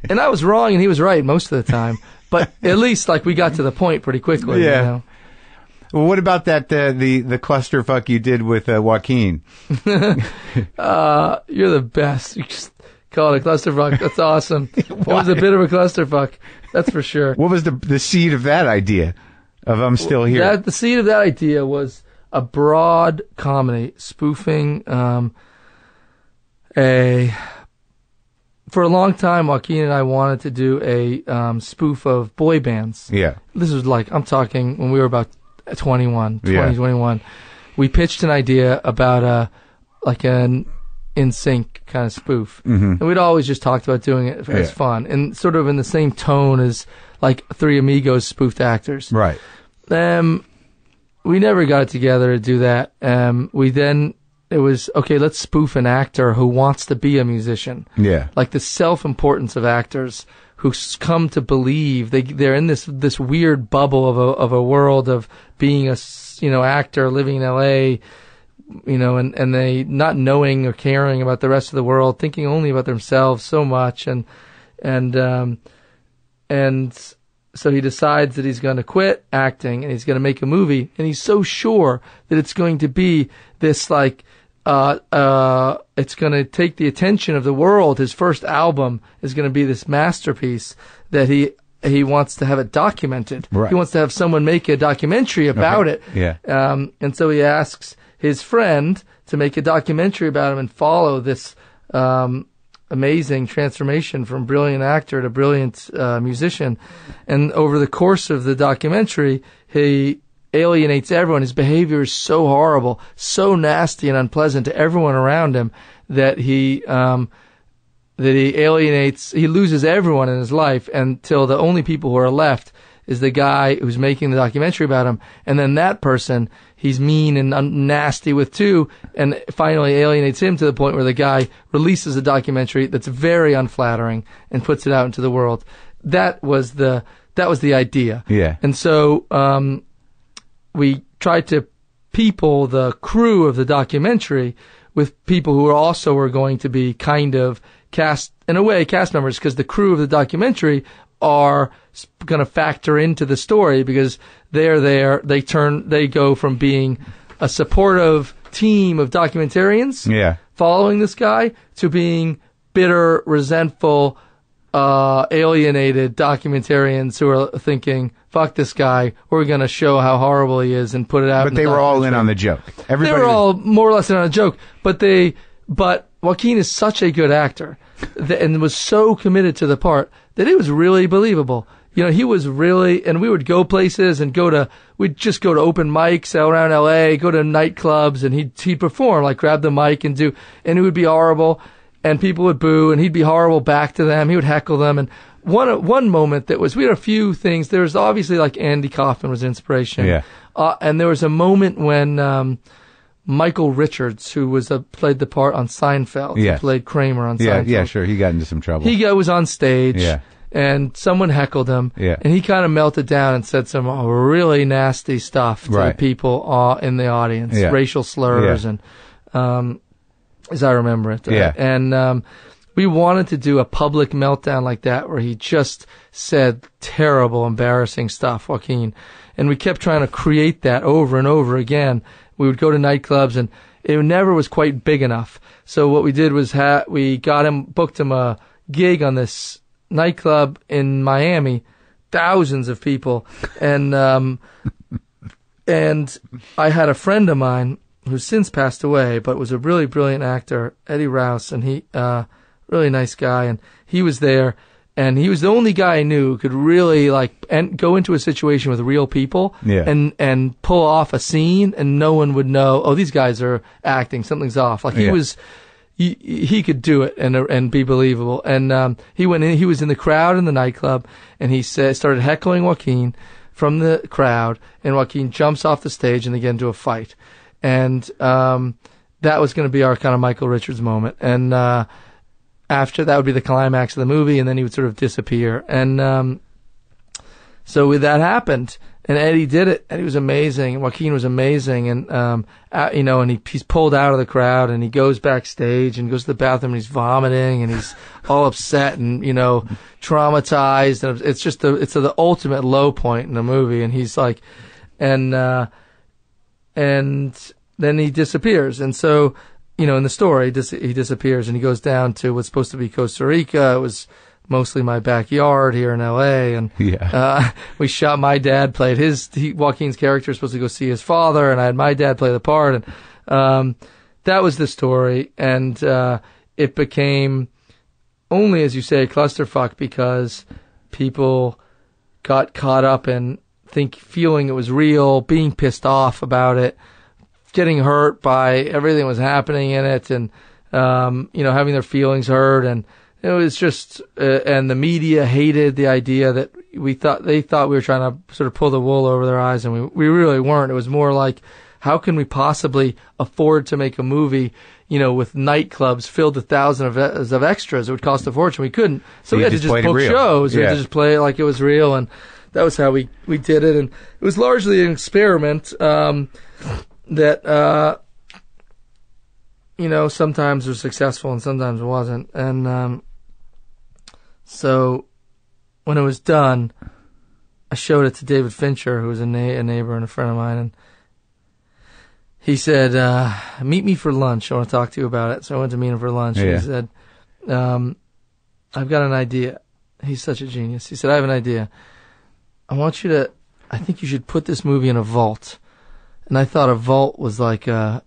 Speaker 2: And I was wrong and he was right most of the time. But at least like we got to the point pretty quickly.
Speaker 1: Yeah.
Speaker 2: You know?
Speaker 1: Well, what about that, the clusterfuck you did with Joaquin?
Speaker 2: You're the best. You just call it a clusterfuck. That's awesome. It was a bit of a clusterfuck. That's for sure.
Speaker 1: What was the seed of that idea of I'm Still Here?
Speaker 2: The seed of that idea was a broad comedy spoofing for a long time, Joaquin and I wanted to do a spoof of boy bands.
Speaker 1: Yeah.
Speaker 2: This was like, I'm talking when we were about 21. We pitched an idea about like an NSYNC kind of spoof.
Speaker 1: Mm-hmm.
Speaker 2: And we'd always just talked about doing it as fun and sort of in the same tone as like Three Amigos spoofed actors.
Speaker 1: Right.
Speaker 2: We never got it together to do that. It was, okay, let's spoof an actor who wants to be a musician.
Speaker 1: Yeah.
Speaker 2: Like the self-importance of actors who come to believe they're in this weird bubble of a world of being a, actor living in LA, and they not knowing or caring about the rest of the world, thinking only about themselves so much. And So he decides that he's going to quit acting and he's going to make a movie, and he's so sure that it's going to be this like it's going to take the attention of the world. His first album is going to be this masterpiece that he wants to have it documented.
Speaker 1: Right.
Speaker 2: He wants to have someone make a documentary about it.
Speaker 1: Yeah.
Speaker 2: And so he asks his friend to make a documentary about him and follow this amazing transformation from brilliant actor to brilliant musician. And over the course of the documentary, he alienates everyone. His behavior is so horrible, so nasty and unpleasant to everyone around him that he alienates, he loses everyone in his life until the only people who are left is the guy who's making the documentary about him. And then that person, he's mean and nasty with too, and finally alienates him to the point where the guy releases a documentary that's very unflattering and puts it out into the world. That was the idea.
Speaker 1: Yeah.
Speaker 2: And so, we tried to people the crew of the documentary with people who were going to be kind of cast members, because the crew of the documentary are going to factor into the story because they're there. They go from being a supportive team of documentarians following this guy to being bitter, resentful, alienated documentarians who are thinking, fuck this guy, we're going to show how horrible he is and put it out.
Speaker 1: But they were all in on the joke.
Speaker 2: They were all more or less in on a joke, but Joaquin is such a good actor and was so committed to the part that it was really believable. You know, he was really, and we would go places and we'd just go to open mics around LA, go to nightclubs, and he'd perform, like grab the mic and it would be horrible. And people would boo, and he'd be horrible back to them. He would heckle them. And one moment we had a few things. There was obviously like Andy Kaufman was inspiration. Yeah. And there was a moment when Michael Richards, who played the part on Seinfeld, he played Kramer on Seinfeld. Yeah,
Speaker 1: sure. He got into some trouble.
Speaker 2: He was on stage. Yeah. And someone heckled him. Yeah. And he kind of melted down and said some really nasty stuff to the people in the audience, racial slurs and. As I remember it.
Speaker 1: Yeah.
Speaker 2: And we wanted to do a public meltdown like that where he just said terrible, embarrassing stuff, Joaquin. And we kept trying to create that over and over again. We would go to nightclubs, and it never was quite big enough. So what we did was we booked him a gig on this nightclub in Miami, thousands of people. And and I had a friend of mine who's since passed away, but was a really brilliant actor, Eddie Rouse, and he, really nice guy, and he was there, and he was the only guy I knew who could really go into a situation with real people, and pull off a scene, and no one would know, oh, these guys are acting, something's off. He could do it and be believable, and he went in, he was in the crowd in the nightclub, and he started heckling Joaquin from the crowd, and Joaquin jumps off the stage, and they get into a fight. And that was going to be our kind of Michael Richards moment. And after that would be the climax of the movie, and then he would sort of disappear. And so that happened, and Eddie did it. Eddie was amazing, and Joaquin was amazing. And and he's pulled out of the crowd, and he goes backstage and goes to the bathroom, and he's vomiting, and he's all upset and traumatized. And it's just the ultimate low point in the movie. And he's like, and then he disappears. And so, in the story, he disappears, and he goes down to what's supposed to be Costa Rica. It was mostly my backyard here in LA. And we shot, my dad played Joaquin's character was supposed to go see his father, and I had my dad play the part. And that was the story. And it became only, as you say, a clusterfuck because people got caught up in feeling it was real, being pissed off about it, getting hurt by everything that was happening in it, and having their feelings hurt, and it was just and the media hated the idea that they thought we were trying to sort of pull the wool over their eyes, and we really weren't. It was more like, how can we possibly afford to make a movie, with nightclubs filled with thousands of extras? It would cost a fortune. We couldn't, so we had to just book shows. We had to just play it like it was real, and that was how we did it. And it was largely an experiment that, sometimes was successful and sometimes it wasn't. And so when it was done, I showed it to David Fincher, who was a neighbor and a friend of mine, and he said, meet me for lunch. I want to talk to you about it. So I went to meet him for lunch.
Speaker 1: Yeah.
Speaker 2: And he said, I've got an idea. He's such a genius. He said, I have an idea. I think you should put this movie in a vault. And I thought a vault was like I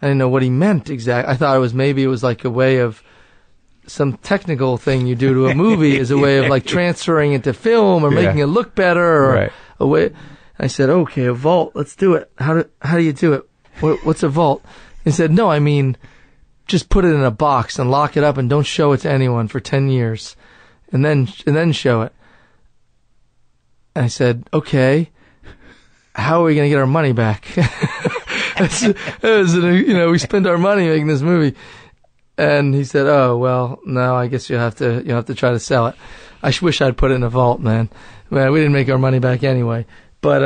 Speaker 2: didn't know what he meant exactly. I thought maybe it was like a way of some technical thing you do to a movie as a way of like transferring it to film or making it look better or a way. I said, okay, a vault. Let's do it. How do you do it? What's a vault? He said, no, I mean, just put it in a box and lock it up and don't show it to anyone for 10 years and then show it. And I said, okay, how are we going to get our money back? We spent our money making this movie. And he said, oh, well, no, I guess you'll have to try to sell it. I wish I'd put it in a vault, man. Man, we didn't make our money back anyway. But,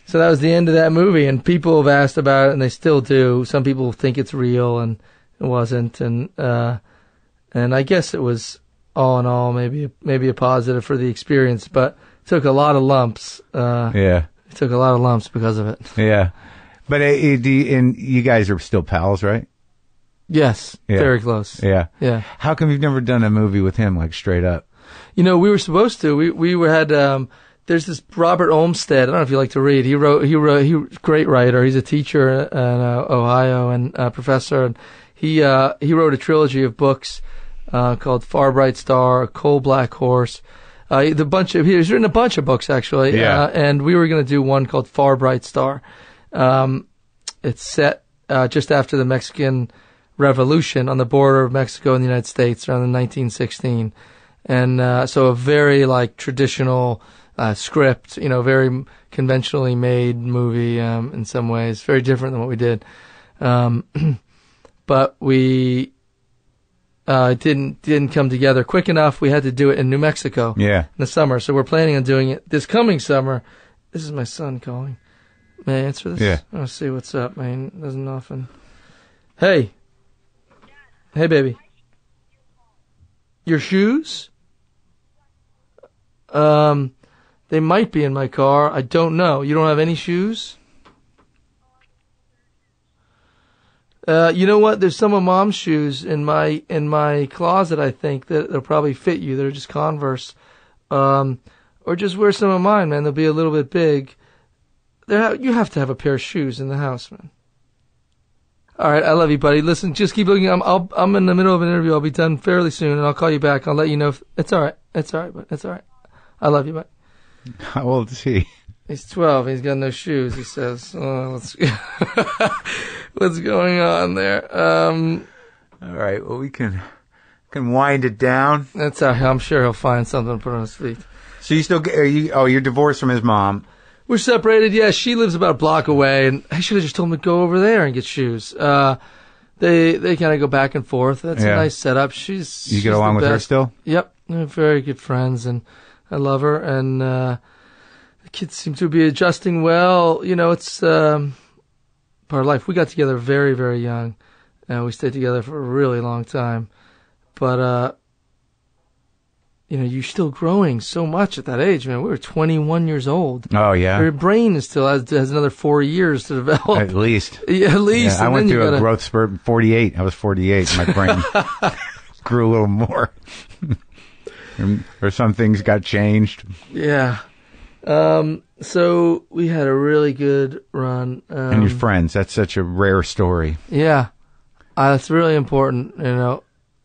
Speaker 2: so that was the end of that movie, and people have asked about it, and they still do. Some people think it's real, and it wasn't. And I guess it was, all in all, maybe a positive for the experience, but it took a lot of lumps. It took a lot of lumps because of it.
Speaker 1: Yeah. But and you guys are still pals, right?
Speaker 2: Yes. Yeah. Very close.
Speaker 1: Yeah.
Speaker 2: Yeah.
Speaker 1: How come you've never done a movie with him, like, straight up?
Speaker 2: We were supposed to. We had, there's this Robert Olmsted. I don't know if you like to read. He wrote, great writer. He's a teacher in Ohio and professor. And he wrote a trilogy of books, called Far Bright Star, Coal Black Horse. He's written a bunch of books, actually.
Speaker 1: Yeah.
Speaker 2: And we were going to do one called Far Bright Star. It's set, just after the Mexican Revolution on the border of Mexico and the United States around in 1916. And, so a very, like, traditional, script, very conventionally made movie, in some ways. Very different than what we did. But we, didn't come together quick enough. We had to do it in New Mexico.
Speaker 1: Yeah.
Speaker 2: In the summer. So we're planning on doing it this coming summer. This is my son calling. May I answer this?
Speaker 1: Yeah.
Speaker 2: I want to see what's up, man. Doesn't often. Hey. Hey, baby. Your shoes? They might be in my car. I don't know. You don't have any shoes? You know what? There's some of Mom's shoes in my closet, I think, that'll probably fit you. They're just Converse. Or just wear some of mine, man. They'll be a little bit big. You have to have a pair of shoes in the house, man. All right, I love you, buddy. Listen, just keep looking. I'm in the middle of an interview. I'll be done fairly soon, and I'll call you back. I'll let you know if it's all right. It's all right, but it's all right. I love you, bud.
Speaker 1: How old is he?
Speaker 2: He's 12. He's got no shoes. He says, "What's going on there?"
Speaker 1: All right. Well, we can wind it down.
Speaker 2: That's how I'm sure he'll find something to put on his feet.
Speaker 1: So you still you're divorced from his mom.
Speaker 2: We're separated. Yeah, she lives about a block away, and I should have just told him to go over there and get shoes. They kind of go back and forth. That's a nice setup. You
Speaker 1: get along with her still?
Speaker 2: Yep, they're very good friends, and I love her. And the kids seem to be adjusting well. It's part of life. We got together very, very young, and we stayed together for a really long time. But you're still growing so much at that age, man. We were 21 years old.
Speaker 1: Oh, yeah.
Speaker 2: Your brain still has another 4 years to develop.
Speaker 1: At least.
Speaker 2: Yeah, at least.
Speaker 1: Yeah, I went through a growth spurt at 48. I was 48. My brain grew a little more. Or some things got changed.
Speaker 2: Yeah. So we had a really good run.
Speaker 1: And your friends. That's such a rare story.
Speaker 2: Yeah. That's really important,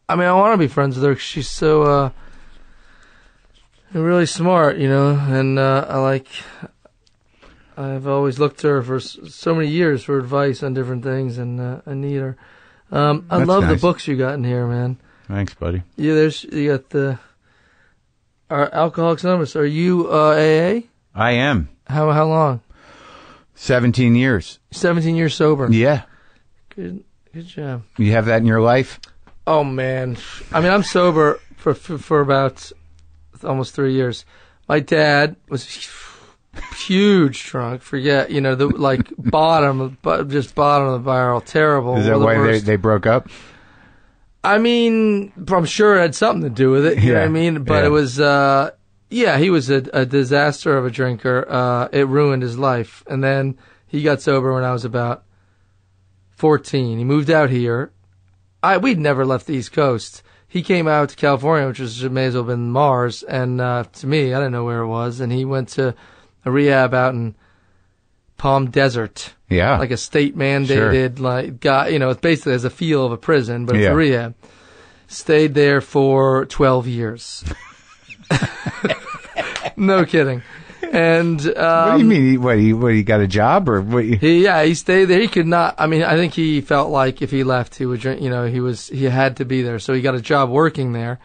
Speaker 2: I mean, I want to be friends with her 'cause she's so... really smart, and I've always looked to her for so many years for advice on different things, and I need her. I love the books you got in here, man.
Speaker 1: Thanks, buddy.
Speaker 2: Yeah, you got our Alcoholics Anonymous. Are you AA?
Speaker 1: I am.
Speaker 2: How long?
Speaker 1: 17 years.
Speaker 2: 17 years sober.
Speaker 1: Yeah.
Speaker 2: Good job.
Speaker 1: You have that in your life?
Speaker 2: Oh man, I mean, I'm sober for about almost 3 years. My dad was huge drunk. Forget, the bottom of the barrel. Terrible.
Speaker 1: Is that why they broke up?
Speaker 2: I mean, I'm sure it had something to do with it. You know what I mean? But it was, Yeah, he was a disaster of a drinker. It ruined his life. And then he got sober when I was about 14. He moved out here. We'd never left the East Coast. He came out to California, which may as well have been Mars. And to me, I didn't know where it was. And he went to a rehab out in Palm Desert.
Speaker 1: Yeah.
Speaker 2: Like a state mandated, it's basically has a feel of a prison, but it's a rehab. Stayed there for 12 years. No kidding. And
Speaker 1: what do you mean? He got a job or what?
Speaker 2: He stayed there. He could not. I mean, I think he felt like if he left, he would drink. He had to be there. So he got a job working there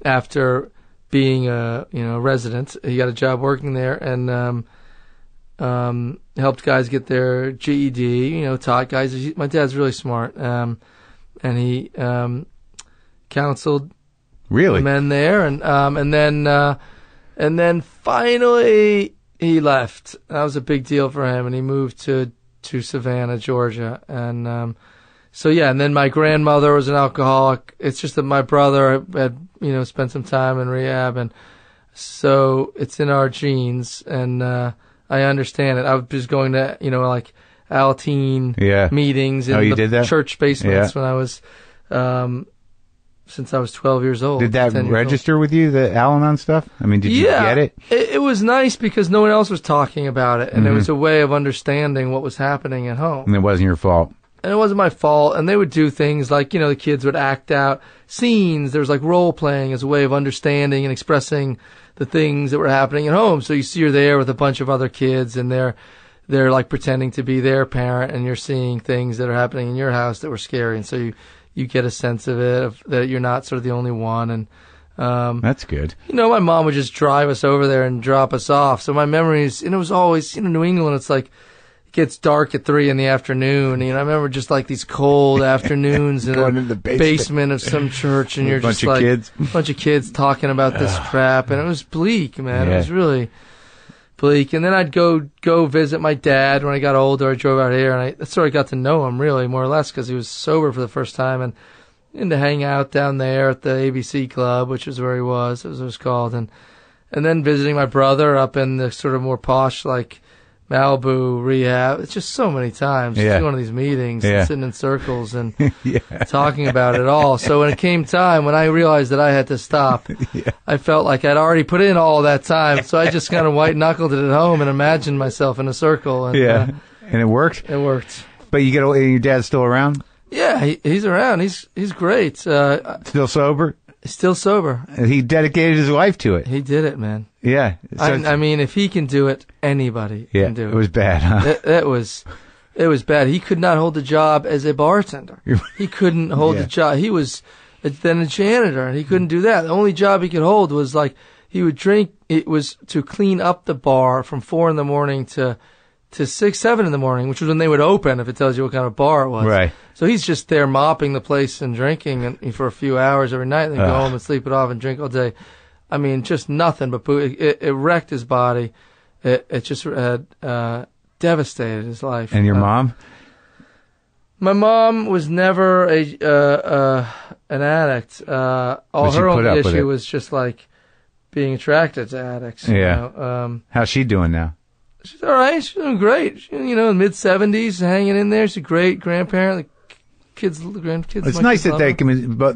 Speaker 2: after being a resident. He got a job working there and helped guys get their GED. Taught guys. My dad's really smart. And he counseled men there, and then finally he left. That was a big deal for him, and he moved to Savannah, Georgia. And and then my grandmother was an alcoholic. It's just that my brother had spent some time in rehab, and so it's in our genes, and I understand it. I was just going to like Alateen meetings in the church basements when I was since I was 12 years old.
Speaker 1: Did that register with you, the Al-Anon stuff? I mean, did you get it?
Speaker 2: It was nice because no one else was talking about it, and it was a way of understanding what was happening at home.
Speaker 1: And it wasn't your fault.
Speaker 2: And it wasn't my fault, and they would do things like, the kids would act out scenes. There was like role-playing as a way of understanding and expressing the things that were happening at home. So you're there with a bunch of other kids, and they're like pretending to be their parent, and you're seeing things that are happening in your house that were scary, and so you get a sense of it, that you're not sort of the only one. And
Speaker 1: that's good.
Speaker 2: My mom would just drive us over there and drop us off. So my memories, it was always, New England, it's like, it gets dark at 3 PM. I remember just like these cold afternoons in the basement of some church, and you're just like a bunch of kids talking about this crap, and it was bleak, man. Yeah. It was really bleak. And then I'd go visit my dad when I got older. I drove out here, and I sort of got to know him, really, more or less, because he was sober for the first time, and to hang out down there at the ABC Club, which is where he was, as it was called, and then visiting my brother up in the sort of more posh, like Malibu rehab. It's just so many times. Just going to these meetings and sitting in circles and talking about it all. So when it came time, when I realized that I had to stop, I felt like I'd already put in all that time. So I just kind of white-knuckled it at home and imagined myself in a circle. And,
Speaker 1: and it worked?
Speaker 2: It worked.
Speaker 1: But your dad's still around?
Speaker 2: Yeah, he's around. He's great.
Speaker 1: Still sober?
Speaker 2: Still sober.
Speaker 1: He dedicated his life to it.
Speaker 2: He did it, man.
Speaker 1: Yeah. So
Speaker 2: I mean, if he can do it, anybody can do it.
Speaker 1: It was bad, huh?
Speaker 2: It was bad. He could not hold a job as a bartender. He couldn't hold a job. He was then a janitor, and he couldn't do that. The only job he could hold was like he would drink. It was to clean up the bar from 4 AM to 6, 7 AM, which was when they would open, if it tells you what kind of bar it was.
Speaker 1: Right.
Speaker 2: So he's just there mopping the place and drinking for a few hours every night, and then go home and sleep it off and drink all day. I mean, just nothing but booze. It wrecked his body. It just had devastated his life.
Speaker 1: And your mom?
Speaker 2: My mom was never an addict. All her only issue was just like being attracted to addicts.
Speaker 1: Yeah. How's she doing now?
Speaker 2: She's all right. She's doing great. She, mid-70s, hanging in there. She's a great grandparent. Grandkids.
Speaker 1: It's nice that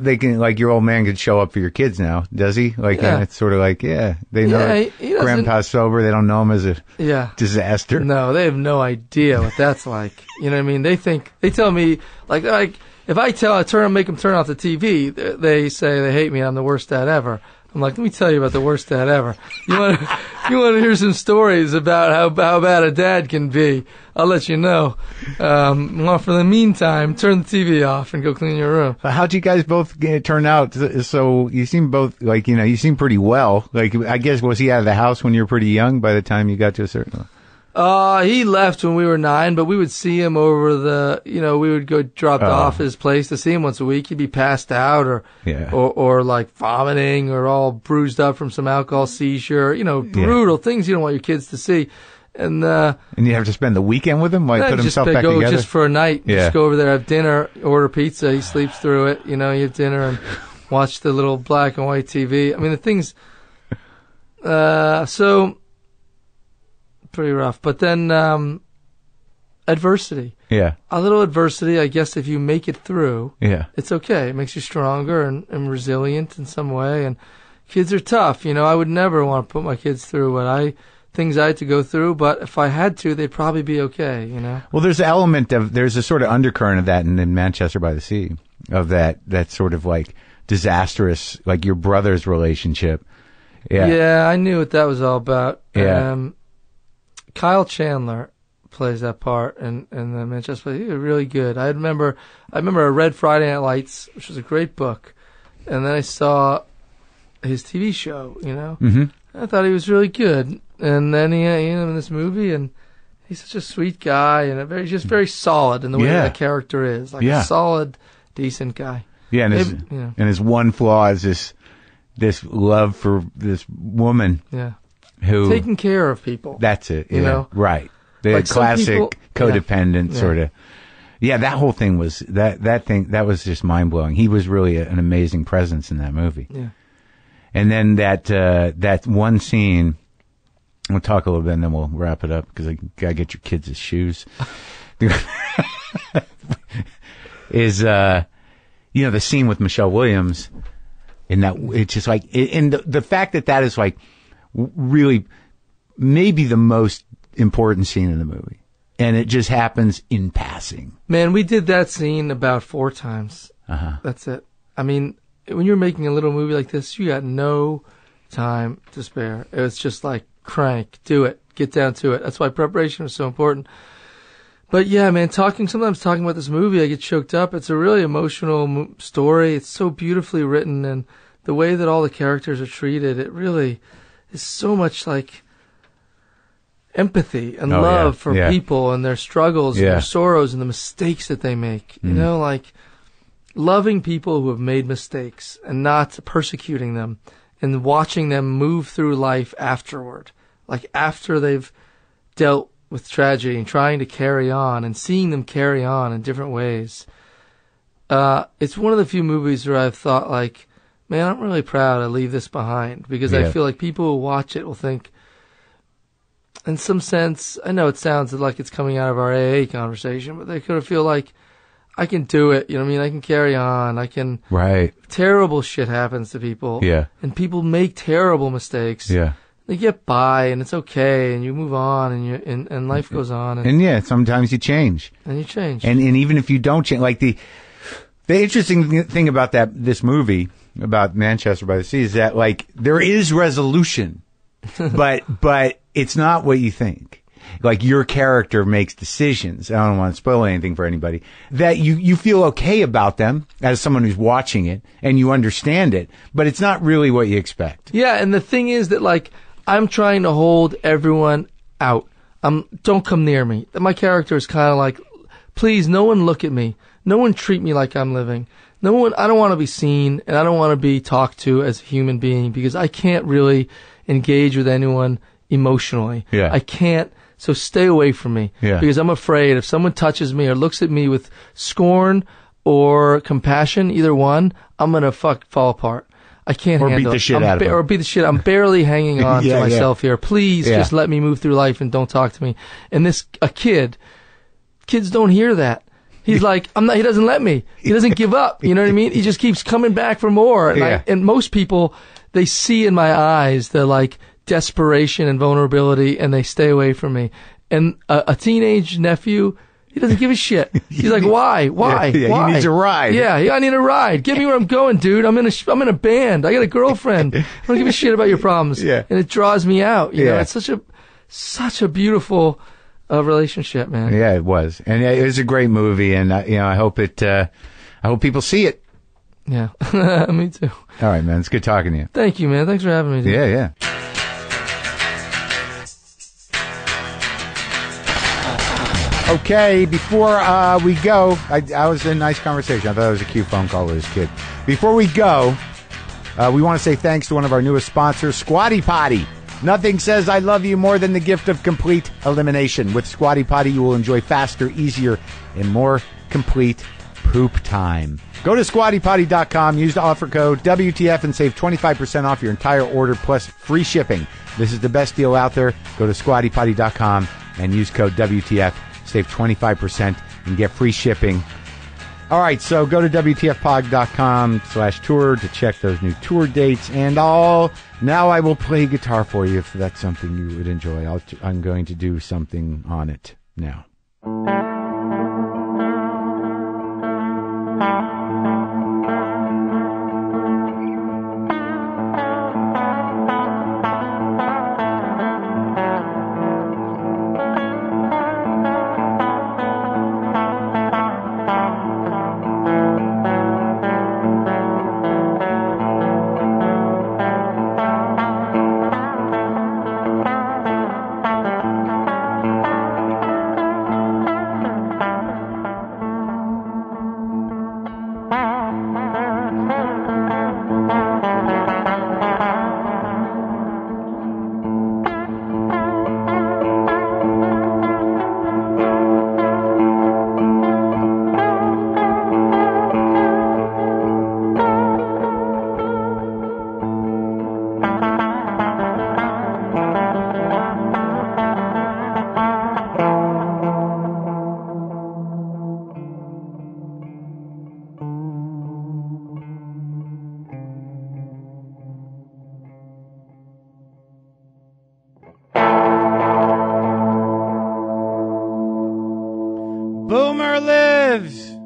Speaker 1: they can, like, your old man could show up for your kids now, does he? Like, it's sort of like, they know Grandpa's sober. They don't know him as a disaster.
Speaker 2: No, they have no idea what that's like. You know what I mean? They tell me, like if I make them turn off the TV, they say they hate me and I'm the worst dad ever. I'm like, let me tell you about the worst dad ever. You want to hear some stories about how bad a dad can be? I'll let you know. Well, for the meantime, turn the TV off and go clean your room.
Speaker 1: How'd you guys both turn out? So you seem both like, you seem pretty well. Like, I guess, was he out of the house when you were pretty young by the time you got to a certain...
Speaker 2: He left when we were 9, but we would see him over we would go drop off his place to see him once a week. He'd be passed out or like vomiting or all bruised up from some alcohol seizure, brutal things you don't want your kids to see. And
Speaker 1: you have to spend the weekend with him? Like, put himself back together?
Speaker 2: Just for a night. Yeah. Just go over there, have dinner, order pizza. He sleeps through it. You have dinner and watch the little black and white TV. I mean, the things... So pretty rough. But then adversity.
Speaker 1: Yeah.
Speaker 2: A little adversity, I guess, if you make it through,
Speaker 1: Yeah.
Speaker 2: it's okay. It makes you stronger and resilient in some way. And kids are tough. I would never want to put my kids through things I had to go through, but if I had to, they'd probably be okay,
Speaker 1: Well, there's there's a sort of undercurrent of that in Manchester by the Sea, of that sort of like disastrous, like your brother's relationship. Yeah.
Speaker 2: Yeah, I knew what that was all about.
Speaker 1: Yeah.
Speaker 2: Kyle Chandler plays that part in the Manchester. He was really good. I remember I read Friday Night Lights, which was a great book, and then I saw his TV show.
Speaker 1: Mm-hmm.
Speaker 2: I thought he was really good, and then he in this movie, and he's such a sweet guy and just very solid in the way that character is, like a solid, decent guy.
Speaker 1: Yeah, and his one flaw is this love for this woman.
Speaker 2: Yeah.
Speaker 1: Who
Speaker 2: taking care of people.
Speaker 1: That's it. Yeah. Right. The
Speaker 2: like
Speaker 1: classic codependent sort of. Yeah, that whole thing was that was just mind blowing. He was really an amazing presence in that movie.
Speaker 2: Yeah.
Speaker 1: And then that one scene, we'll talk a little bit and then we'll wrap it up because I gotta get your kids' shoes. Is the scene with Michelle Williams, and that it's just like, and the fact that is like really maybe the most important scene in the movie, and it just happens in passing.
Speaker 2: Man, we did that scene about 4 times. That's it. I mean, when you're making a little movie like this, you got no time to spare. It was just like, crank, do it, get down to it. That's why preparation is so important. But yeah, man, sometimes talking about this movie, I get choked up. It's a really emotional story. It's so beautifully written, and the way that all the characters are treated, it really is so much like empathy and love for people and their struggles and their sorrows and the mistakes that they make. Like loving people who have made mistakes and not persecuting them and watching them move through life afterward, like after they've dealt with tragedy and trying to carry on and seeing them carry on in different ways. It's one of the few movies where I've thought like, man, I'm really proud I leave this behind, because I feel like people who watch it will think, in some sense, I know it sounds like it's coming out of our AA conversation, but they could feel like, I can do it, I can carry on,
Speaker 1: Right.
Speaker 2: Terrible shit happens to people.
Speaker 1: Yeah.
Speaker 2: And people make terrible mistakes.
Speaker 1: Yeah.
Speaker 2: They get by, and it's okay, and you move on, and life goes on.
Speaker 1: And sometimes you change.
Speaker 2: And you change.
Speaker 1: And even if you don't change, like the interesting thing about this movie, about Manchester by the Sea, is that like there is resolution, but it's not what you think. Like your character makes decisions. I don't want to spoil anything for anybody. That you feel okay about them as someone who's watching it, and you understand it, but it's not really what you expect.
Speaker 2: Yeah, and the thing is that like I'm trying to hold everyone out. Don't come near me. My character is kind of like, please, no one look at me. No one treat me like I'm living. I don't want to be seen, and I don't want to be talked to as a human being, because I can't really engage with anyone emotionally.
Speaker 1: Yeah.
Speaker 2: I can't. So stay away from me.
Speaker 1: Yeah.
Speaker 2: Because I'm afraid if someone touches me or looks at me with scorn or compassion, either one, I'm going to fall apart. I can't handle it.
Speaker 1: Or beat the shit out of them.
Speaker 2: Or beat the shit. I'm barely hanging on to myself here. Please just let me move through life and don't talk to me. And kids don't hear that. He's like, he doesn't let me. He doesn't give up. You know what I mean? He just keeps coming back for more. And, and most people, they see in my eyes the like desperation and vulnerability, and they stay away from me. And a teenage nephew, he doesn't give a shit. He's like, why? Why? Why?
Speaker 1: He needs a ride.
Speaker 2: Yeah, I need a ride. Get me where I'm going, dude. I'm in a band. I got a girlfriend. I don't give a shit about your problems.
Speaker 1: Yeah.
Speaker 2: And it draws me out. You know, it's such a beautiful relationship, man.
Speaker 1: Yeah, it was, and it was a great movie, and I hope people see it.
Speaker 2: Yeah, me too.
Speaker 1: All right, man. It's good talking to you.
Speaker 2: Thank you, man. Thanks for having me, dude.
Speaker 1: Yeah. Okay, before we go, I was in a nice conversation. I thought it was a cute phone call with his kid. Before we go, we want to say thanks to one of our newest sponsors, Squatty Potty. Nothing says I love you more than the gift of complete elimination. With Squatty Potty, you will enjoy faster, easier, and more complete poop time. Go to squattypotty.com, use the offer code WTF and save 25% off your entire order plus free shipping. This is the best deal out there. Go to squattypotty.com and use code WTF, save 25% and get free shipping. All right, so go to WTFpod.com/tour to check those new tour dates and all. Now I will play guitar for you if that's something you would enjoy. I'm going to do something on it now. Boomer lives!